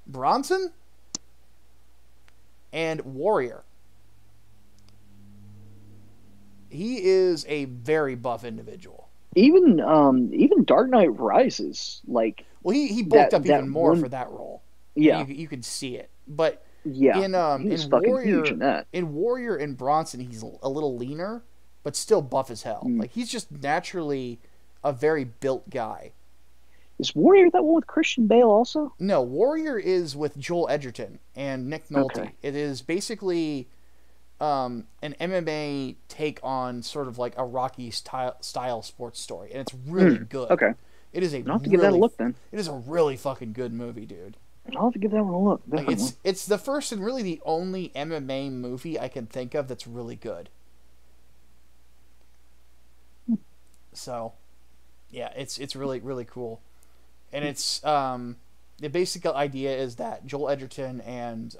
Bronson and Warrior. He is a very buff individual. Even Dark Knight Rises, like Well, he bulked up that even more one- for that role. yeah, You could see it. But yeah, he was in fucking Warrior huge in that. in Warrior and Bronson, he's a little leaner, but still buff as hell. Mm. Like he's just naturally a very built guy. Is Warrior that one with Christian Bale also? No, Warrior is with Joel Edgerton and Nick Nolte. Okay. It is basically an MMA take on sort of like a Rocky style sports story, and it's really good. Okay, It is a I'll have to give that a look then. It is a really fucking good movie, dude. I'll have to give that one a look. Like Definitely. it's the first and really the only MMA movie I can think of that's really good. So, yeah, it's really really cool, and it's the basic idea is that Joel Edgerton and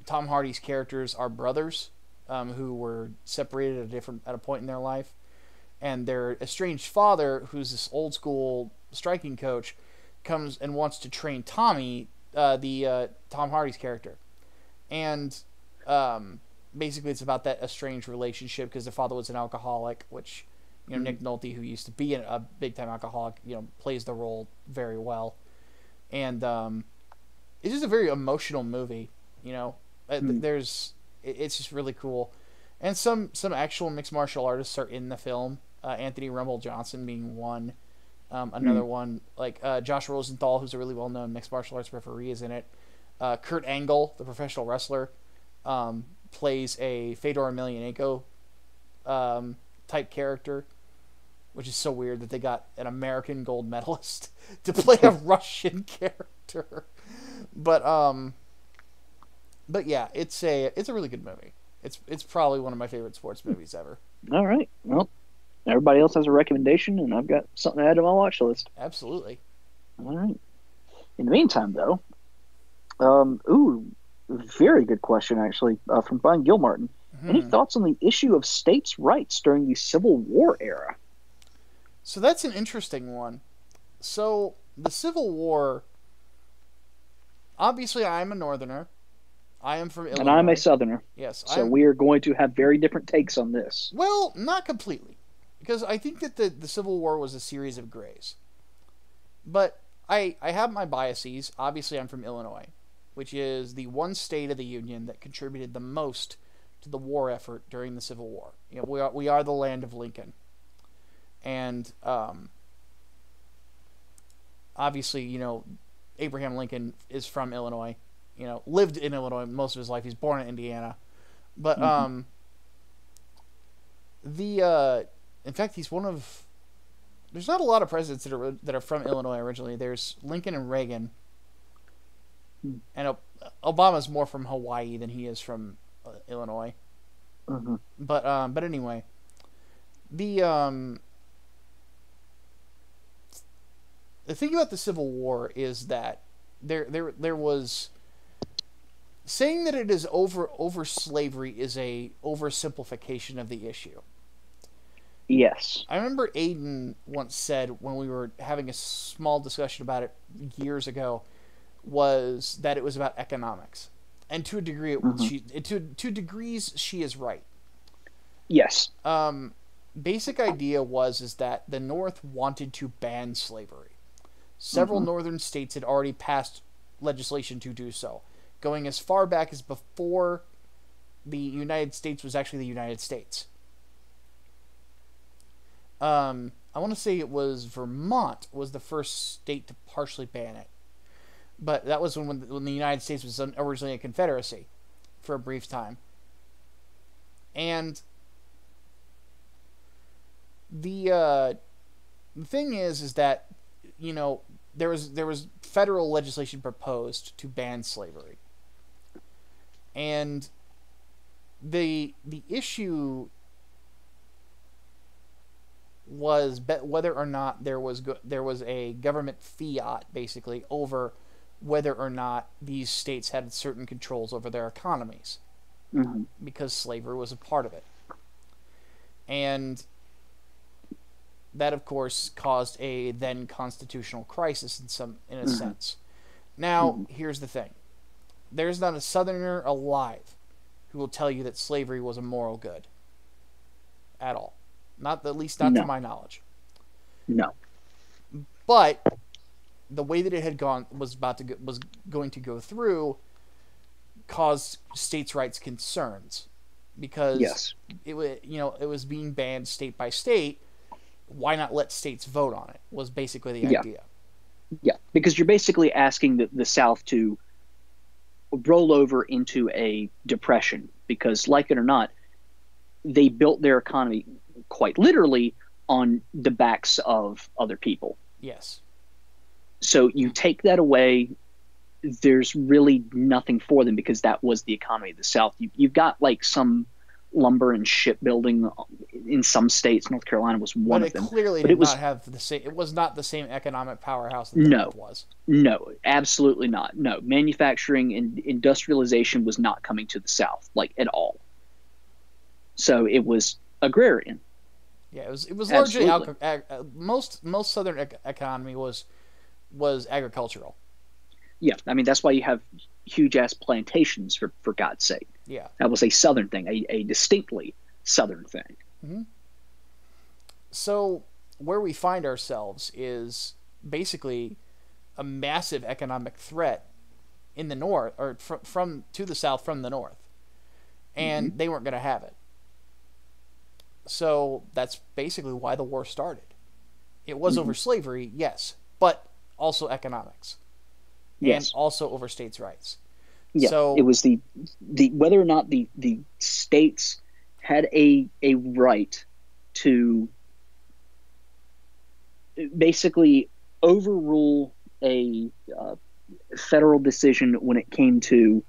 Tom Hardy's characters are brothers who were separated at a point in their life, and their estranged father, who's this old school striking coach, comes and wants to train Tommy, Tom Hardy's character, and basically it's about that estranged relationship because the father was an alcoholic, which Nick Nolte, who used to be a big time alcoholic, plays the role very well, and it's just a very emotional movie. It's just really cool, and some actual mixed martial artists are in the film. Anthony Rumble Johnson being one. Another one, like Josh Rosenthal, who's a really well-known mixed martial arts referee, is in it. Kurt Angle, the professional wrestler, plays a Fedor Emelianenko type character, which is so weird that they got an American gold medalist to play a Russian character. But yeah, it's a really good movie. It's probably one of my favorite sports movies ever. All right. Well, everybody else has a recommendation, and I've got something to add to my watch list. Absolutely. All right. In the meantime, though, very good question, actually, from Brian Gilmartin. Any thoughts on the issue of states' rights during the Civil War era? So that's an interesting one. So the Civil War, obviously I'm a Northerner. I am from Illinois. And I'm a Southerner. Yes. So we are going to have very different takes on this. Well, not completely. Because I think that the Civil War was a series of grays. But I have my biases. Obviously, I'm from Illinois, which is the one state of the Union that contributed the most to the war effort during the Civil War. We are the land of Lincoln. And obviously, Abraham Lincoln is from Illinois. Lived in Illinois most of his life. He's born in Indiana. But in fact, he's one of. There's not a lot of presidents that are from Illinois originally. There's Lincoln and Reagan, and Obama's more from Hawaii than he is from Illinois. Mm-hmm. But anyway, the thing about the Civil War is that there was saying that it is over slavery is a oversimplification of the issue. Yes. I remember Aiden once said when we were having a small discussion about it years ago, was that it was about economics, and to a degree, Hmm. to degrees she is right. Yes. Basic idea was is that the North wanted to ban slavery. Several Hmm. northern states had already passed legislation to do so, going as far back as before the United States was actually the United States. I want to say it was Vermont was the first state to partially ban it, but that was when the United States was originally a confederacy for a brief time. And the thing is that there was federal legislation proposed to ban slavery, and the issue was whether or not there was a government fiat basically over whether or not these states had certain controls over their economies, Hmm. because slavery was a part of it. And that of course caused a then constitutional crisis in a Hmm. sense. Now, Hmm. here's the thing. There's not a southerner alive who will tell you that slavery was a moral good at all. Not at least not to No. my knowledge. No. But the way that it had gone was going to go through caused states' rights concerns, because Yes. it was being banned state by state. Why not let states vote on it? Was basically the Yeah. idea. Yeah. Because you're basically asking the South to roll over into a depression because, like it or not, they built their economy quite literally on the backs of other people. Yes. So you take that away, there's really nothing for them because that was the economy of the South. You've got like some lumber and shipbuilding in some states. North Carolina was one But of it them, clearly but did it not was have the same. It was not the same economic powerhouse that the no, North was. no, absolutely not. No, manufacturing and industrialization was not coming to the South like at all. So it was agrarian. Yeah, it was largely Absolutely. most southern economy was agricultural. Yeah, I mean that's why you have huge ass plantations for God's sake. Yeah. That was a Southern thing, a distinctly Southern thing. Hmm. So where we find ourselves is basically a massive economic threat in the north, or from to the south from the north, Hmm. and they weren't going to have it. So that's basically why the war started. It was Hmm. over slavery, yes, but also economics, and Yes, also over states' rights. yeah. It So was the whether or not the states had a right to basically overrule a federal decision when it came to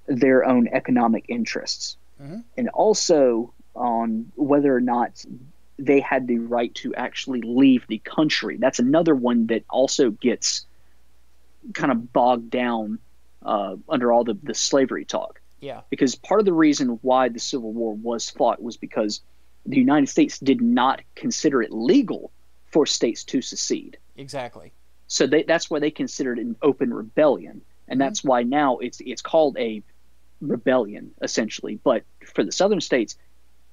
their own economic interests, mhm, and also on whether or not they had the right to actually leave the country. That's another one that also gets kind of bogged down under all the slavery talk. yeah, Because part of the reason why the Civil War was fought was because the United States did not consider it legal for states to secede. exactly. So that's why they considered it an open rebellion, and Hmm. that's why now it's called a rebellion essentially. But for the Southern states,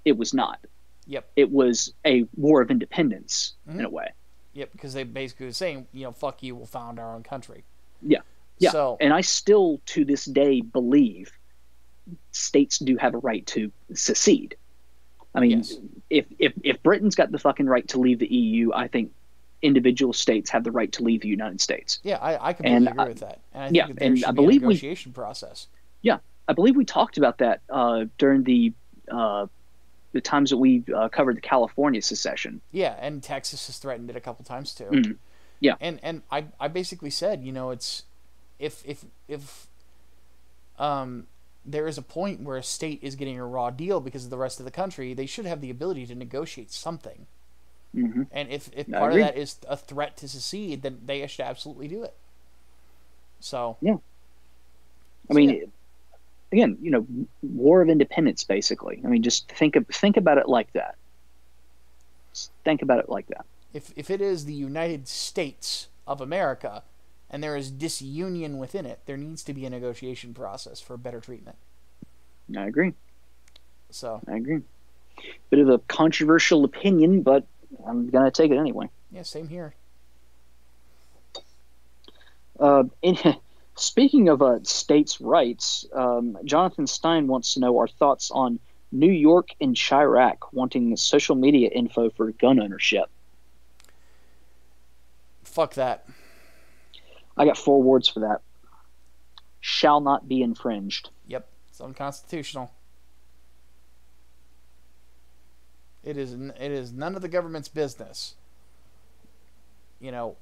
it was not. Yep. It was a war of independence in Hmm. a way. Yep. Because they basically were saying, fuck you, we'll found our own country. Yeah, yeah. So And I still to this day believe states do have a right to secede. I mean, yes, if Britain's got the fucking right to leave the EU, I think individual states have the right to leave the United States. yeah, I completely And agree with that, and I think yeah, that there and I should be a believe we negotiation process. yeah, I believe we talked about that during uh, the times that we covered the California secession. Yeah, and Texas has threatened it a couple times too. Mm, yeah, And I basically said, it's if there is a point where a state is getting a raw deal because of the rest of the country, they should have the ability to negotiate something. hmm, And if I part of agree. that is a threat to secede, then they should absolutely do it. So, Yeah, I so yeah, mean, again, War of Independence, basically. I mean, just think about it like that. Think about it like that. If it is the United States of America and there is disunion within it, there needs to be a negotiation process for better treatment. I agree. So I agree. Bit of a controversial opinion, but I'm going to take it anyway. yeah, same here. Speaking of states' rights, Jonathan Stein wants to know our thoughts on New York and Chirac wanting social media info for gun ownership. Fuck that. I got 4 words for that. Shall not be infringed. Yep, it's unconstitutional. It is none of the government's business. You know,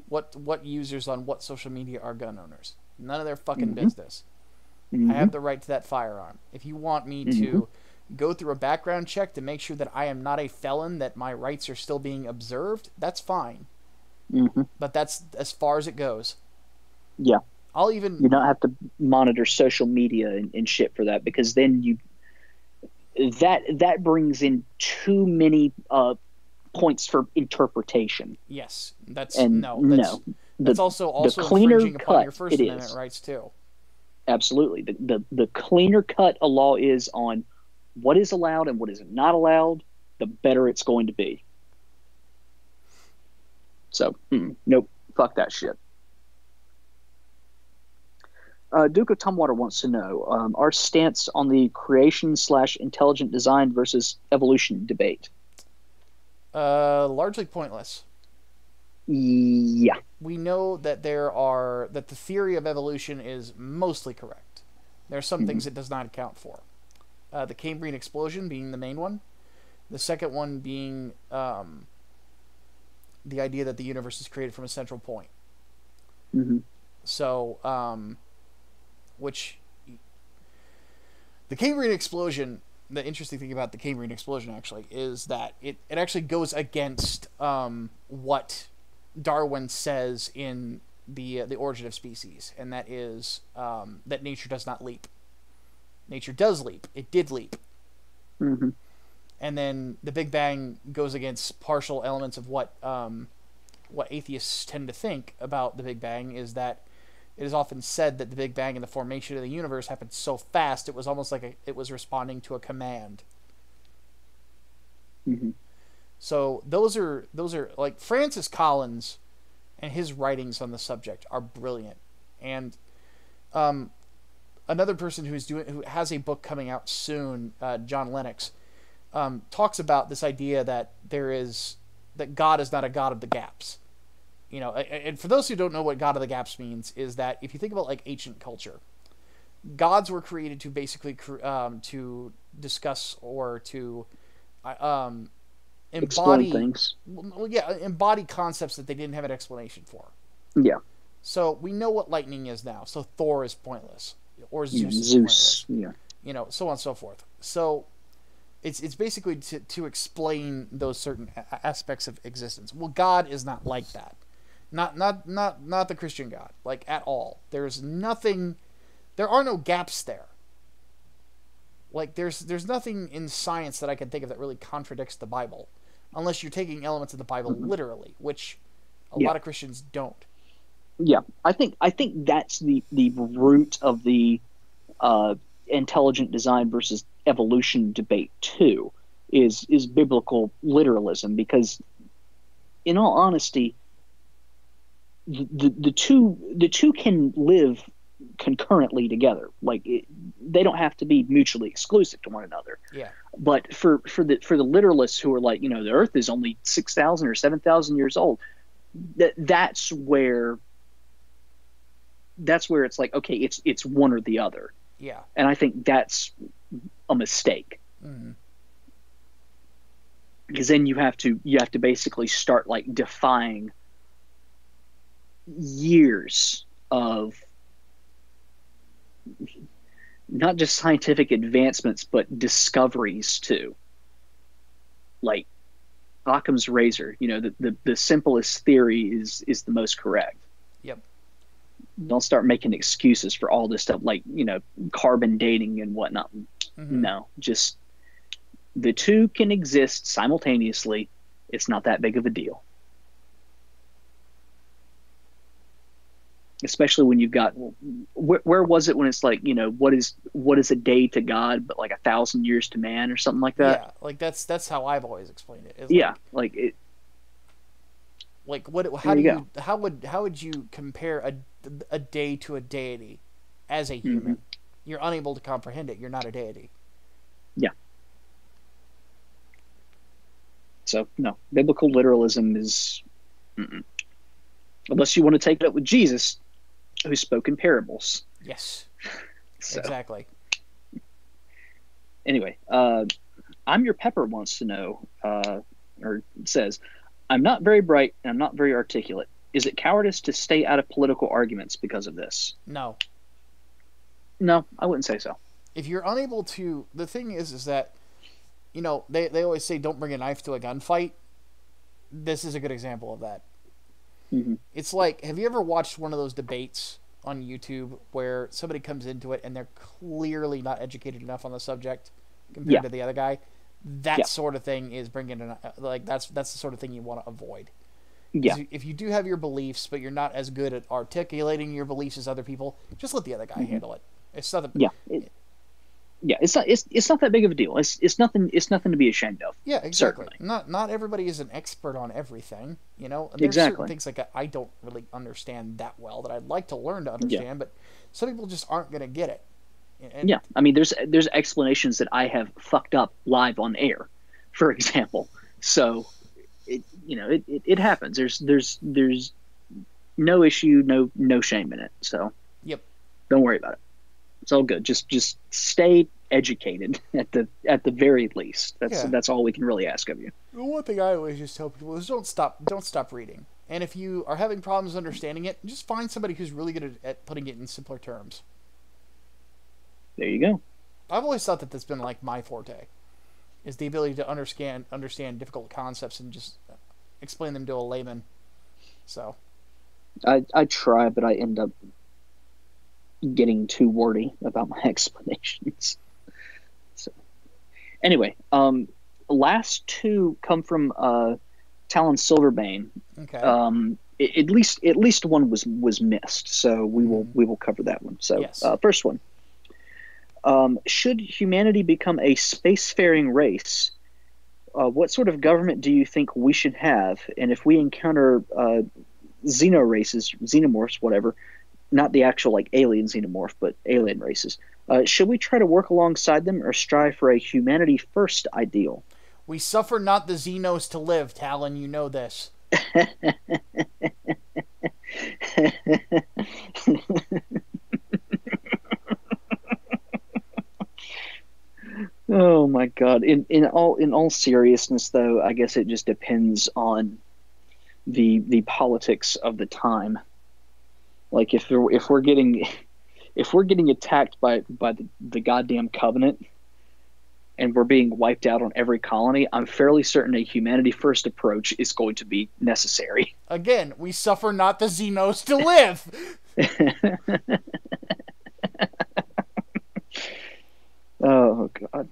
what users on what social media are gun owners. None of their fucking business. I have the right to that firearm. If you want me to go through a background check to make sure that I am not a felon, that my rights are still being observed, that's fine. But that's as far as it goes. Yeah. You don't have to monitor social media and shit for that, because then that brings in too many points for interpretation. Yes, that's also infringing upon your First Amendment rights too. Absolutely, the cleaner cut a law is on what is allowed and what is not allowed, the better it's going to be. So, nope, fuck that shit. Duke of Tumwater wants to know our stance on the creation/intelligent design versus evolution debate. Largely pointless. Yeah. We know that the theory of evolution is mostly correct. There are some things it does not account for. The Cambrian explosion being the main one. The second one being the idea that the universe is created from a central point. So, which the Cambrian explosion, the interesting thing about the Cambrian explosion actually is that it actually goes against what Darwin says in the Origin of Species, and that is that nature does not leap. Nature does leap. It did leap. And then the Big Bang goes against partial elements of what atheists tend to think about the Big Bang, is that it is often said that the Big Bang and the formation of the universe happened so fast it was almost like it was responding to a command. So those are like Francis Collins and his writings on the subject are brilliant. And another person who has a book coming out soon, John Lennox, talks about this idea that that God is not a God of the gaps. You know, and for those who don't know what God of the gaps means, is that if you think about like ancient culture, gods were created to basically to discuss or to embody things. Well, yeah, embody concepts that they didn't have an explanation for. Yeah. So we know what lightning is now. So Thor is pointless, or Zeus is Zeus. pointless. You know, so on and so forth. So it's basically to explain those certain aspects of existence. Well, God is not like that. Not the Christian God, like at all. There's nothing. There are no gaps there. Like there's nothing in science that I can think of that really contradicts the Bible, unless you're taking elements of the Bible literally, which a lot of Christians don't. Yeah, I think that's the root of the intelligent design versus evolution debate too, is biblical literalism, because in all honesty, the two can live concurrently together. Like they don't have to be mutually exclusive to one another. Yeah. But for the literalists who are like, you know, the Earth is only 6,000 or 7,000 years old, that's where it's like, okay, it's one or the other. Yeah. And I think that's a mistake. Because then you have to basically start like defying years of not just scientific advancements but discoveries too. Like Occam's razor, you know, the simplest theory is the most correct. Yep. Don't start making excuses for all this stuff, like, you know, carbon dating and whatnot. No, just the two can exist simultaneously It's not that big of a deal. Especially when you've got, where was it when it's like, what is a day to God, but like 1,000 years to man or something like that? Yeah, like that's how I've always explained it. Is Yeah, like it. like what? How There do you go. you how would you compare a day to a deity as a Hmm. human? You're unable to comprehend it. You're not a deity. Yeah. So no, biblical literalism is, mm-mm. Unless you want to take it up with Jesus, who spoke in parables. Yes, So exactly. anyway, I'm Your Pepper wants to know, or says, I'm not very bright and I'm not very articulate. Is it cowardice to stay out of political arguments because of this? No, No, I wouldn't say so. if you're unable to, the thing is that they always say don't bring a knife to a gunfight. This is a good example of that. Hmm. It's like, have you ever watched one of those debates on YouTube where somebody comes into it and they're clearly not educated enough on the subject compared Yeah, to the other guy? That yeah, sort of thing is bringing in, like that's the sort of thing you want to avoid. yeah. Is if you do have your beliefs, but you're not as good at articulating your beliefs as other people, just let the other guy Hmm. handle it. It's not. Yeah. Yeah, it's not that big of a deal. It's nothing to be ashamed of. Yeah, exactly. Certainly. Not everybody is an expert on everything. And there's certain Exactly. things like I don't really understand that well that I'd like to learn to Yeah. understand, but some people just aren't going to get it. And Yeah. I mean, there's explanations that I have fucked up live on air, for example. So it happens. There's no issue, no shame in it. So yep, don't worry about it. It's all good. Just stay educated at the very least. yeah. That's all we can really ask of you. The one thing I always just tell people is don't stop reading. And if you are having problems understanding it, just find somebody who's really good at putting it in simpler terms. There you go. I've always thought that that's been like my forte, is the ability to understand difficult concepts and just explain them to a layman. So I try, but I end up getting too wordy about my explanations. So anyway, last two come from Talon Silverbane. okay, At least one was missed, so we will cover that one. So yes. first one. Should humanity become a spacefaring race, what sort of government do you think we should have? And if we encounter xenomorphs, whatever, not the actual like alien xenomorph, but alien races, should we try to work alongside them or strive for a humanity first ideal? We suffer not the Xenos to live, Talon. You know this. Oh my God! In all seriousness, though, I guess it just depends on the politics of the time. Like if we're getting attacked by the goddamn Covenant and we're being wiped out on every colony, I'm fairly certain a humanity first approach is going to be necessary. Again, we suffer not the Xenos to live. Oh God!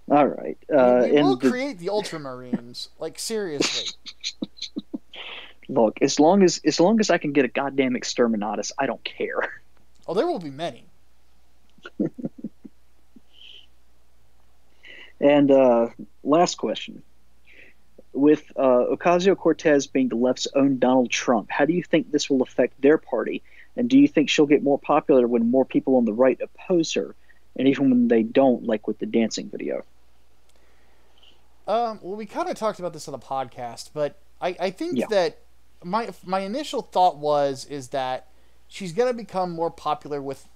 All right, We will and create the Ultramarines. Like seriously. look, as long as I can get a goddamn exterminatus, I don't care. Oh, there will be many. And last question. With Ocasio-Cortez being the left's own Donald Trump, how do you think this will affect their party? And do you think she'll get more popular when more people on the right oppose her? And even when they don't, like with the dancing video? Well, we kind of talked about this on the podcast, but I think Yeah. that my initial thought is that she's gonna become more popular with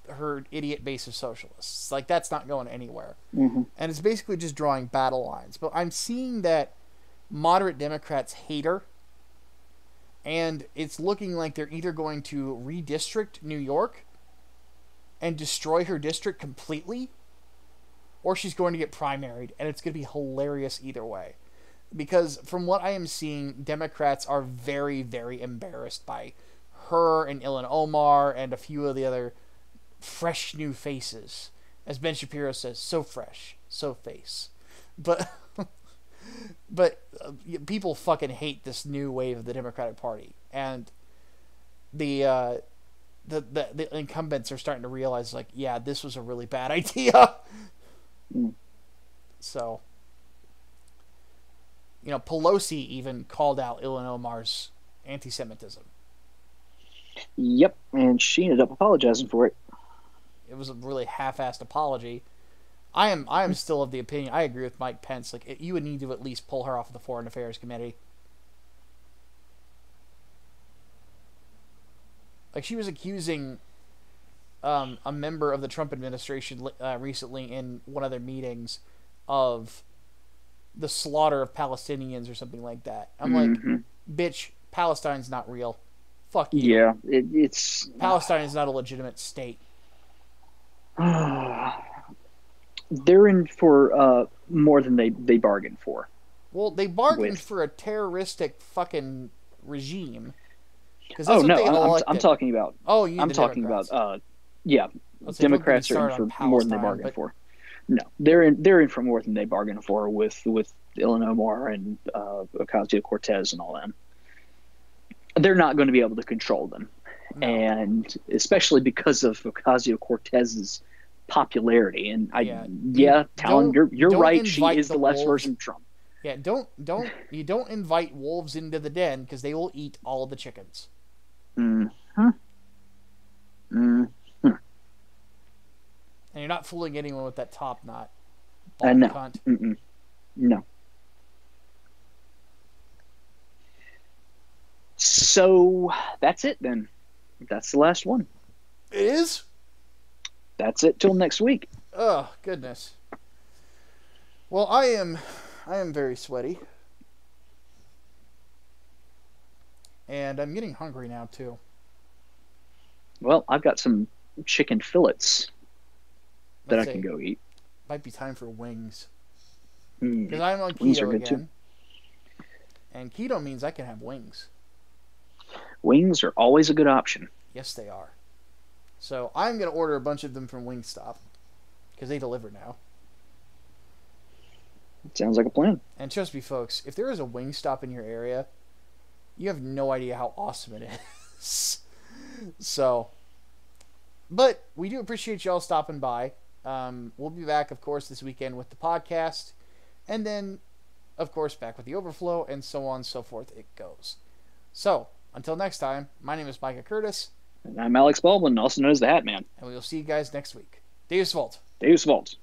her idiot base of socialists. Like that's not going anywhere, Hmm. and it's basically just drawing battle lines. But I'm seeing that moderate Democrats hate her, and it's looking like they're either going to redistrict New York and destroy her district completely, or she's going to get primaried, and it's going to be hilarious either way. Because from what I am seeing, Democrats are very, very embarrassed by her and Ilhan Omar and a few of the other fresh new faces. As Ben Shapiro says, so fresh, so face. But But people fucking hate this new wave of the Democratic Party, and the the incumbents are starting to realize, like, yeah, this was a really bad idea. So, Pelosi even called out Ilhan Omar's anti-Semitism. Yep, and she ended up apologizing for it. It was a really half-assed apology. I am still of the opinion. I agree with Mike Pence. Like, you would need to at least pull her off of the Foreign Affairs Committee. Like, she was accusing a member of the Trump administration recently in one of their meetings of the slaughter of Palestinians or something like that. I'm like, bitch, Palestine's not real. Fuck you. Yeah, it's Palestine is not a legitimate state. They're in for more than they bargained for. Well, they bargained for a terroristic fucking regime. Oh no, I'm talking about. Oh, you. I'm talking about. Yeah, Democrats are in for more than they bargained for. No, they're in for more than they bargained for with Ilhan Omar and Ocasio-Cortez and all them. They're not going to be able to control them, and especially because of Ocasio-Cortez's popularity. And Talon, you're right. She is the left's version of Trump. Yeah, don't invite wolves into the den because they will eat all the chickens. And you're not fooling anyone with that top knot. No. Cunt. No. So that's it then. That's the last one. It is? That's it till next week. Oh, goodness. Well, I am very sweaty. And I'm getting hungry now, too. Well, I've got some chicken fillets that I can go eat. Might be time for wings. Because I'm on Wings keto are good again. too. And keto means I can have wings. Wings are always a good option. Yes, they are. So I'm going to order a bunch of them from Wingstop. Because they deliver now. Sounds like a plan. And trust me, folks, if there is a Wingstop in your area, you have no idea how awesome it is. So, but we do appreciate y'all stopping by. We'll be back, of course, this weekend with the podcast. And then, of course, back with the Overflow, and so on and so forth it goes. So, until next time, my name is Micah Curtis. And I'm Alex Baldwin, also known as the Hat Man. And we will see you guys next week. Deus Volt. Deus Volt.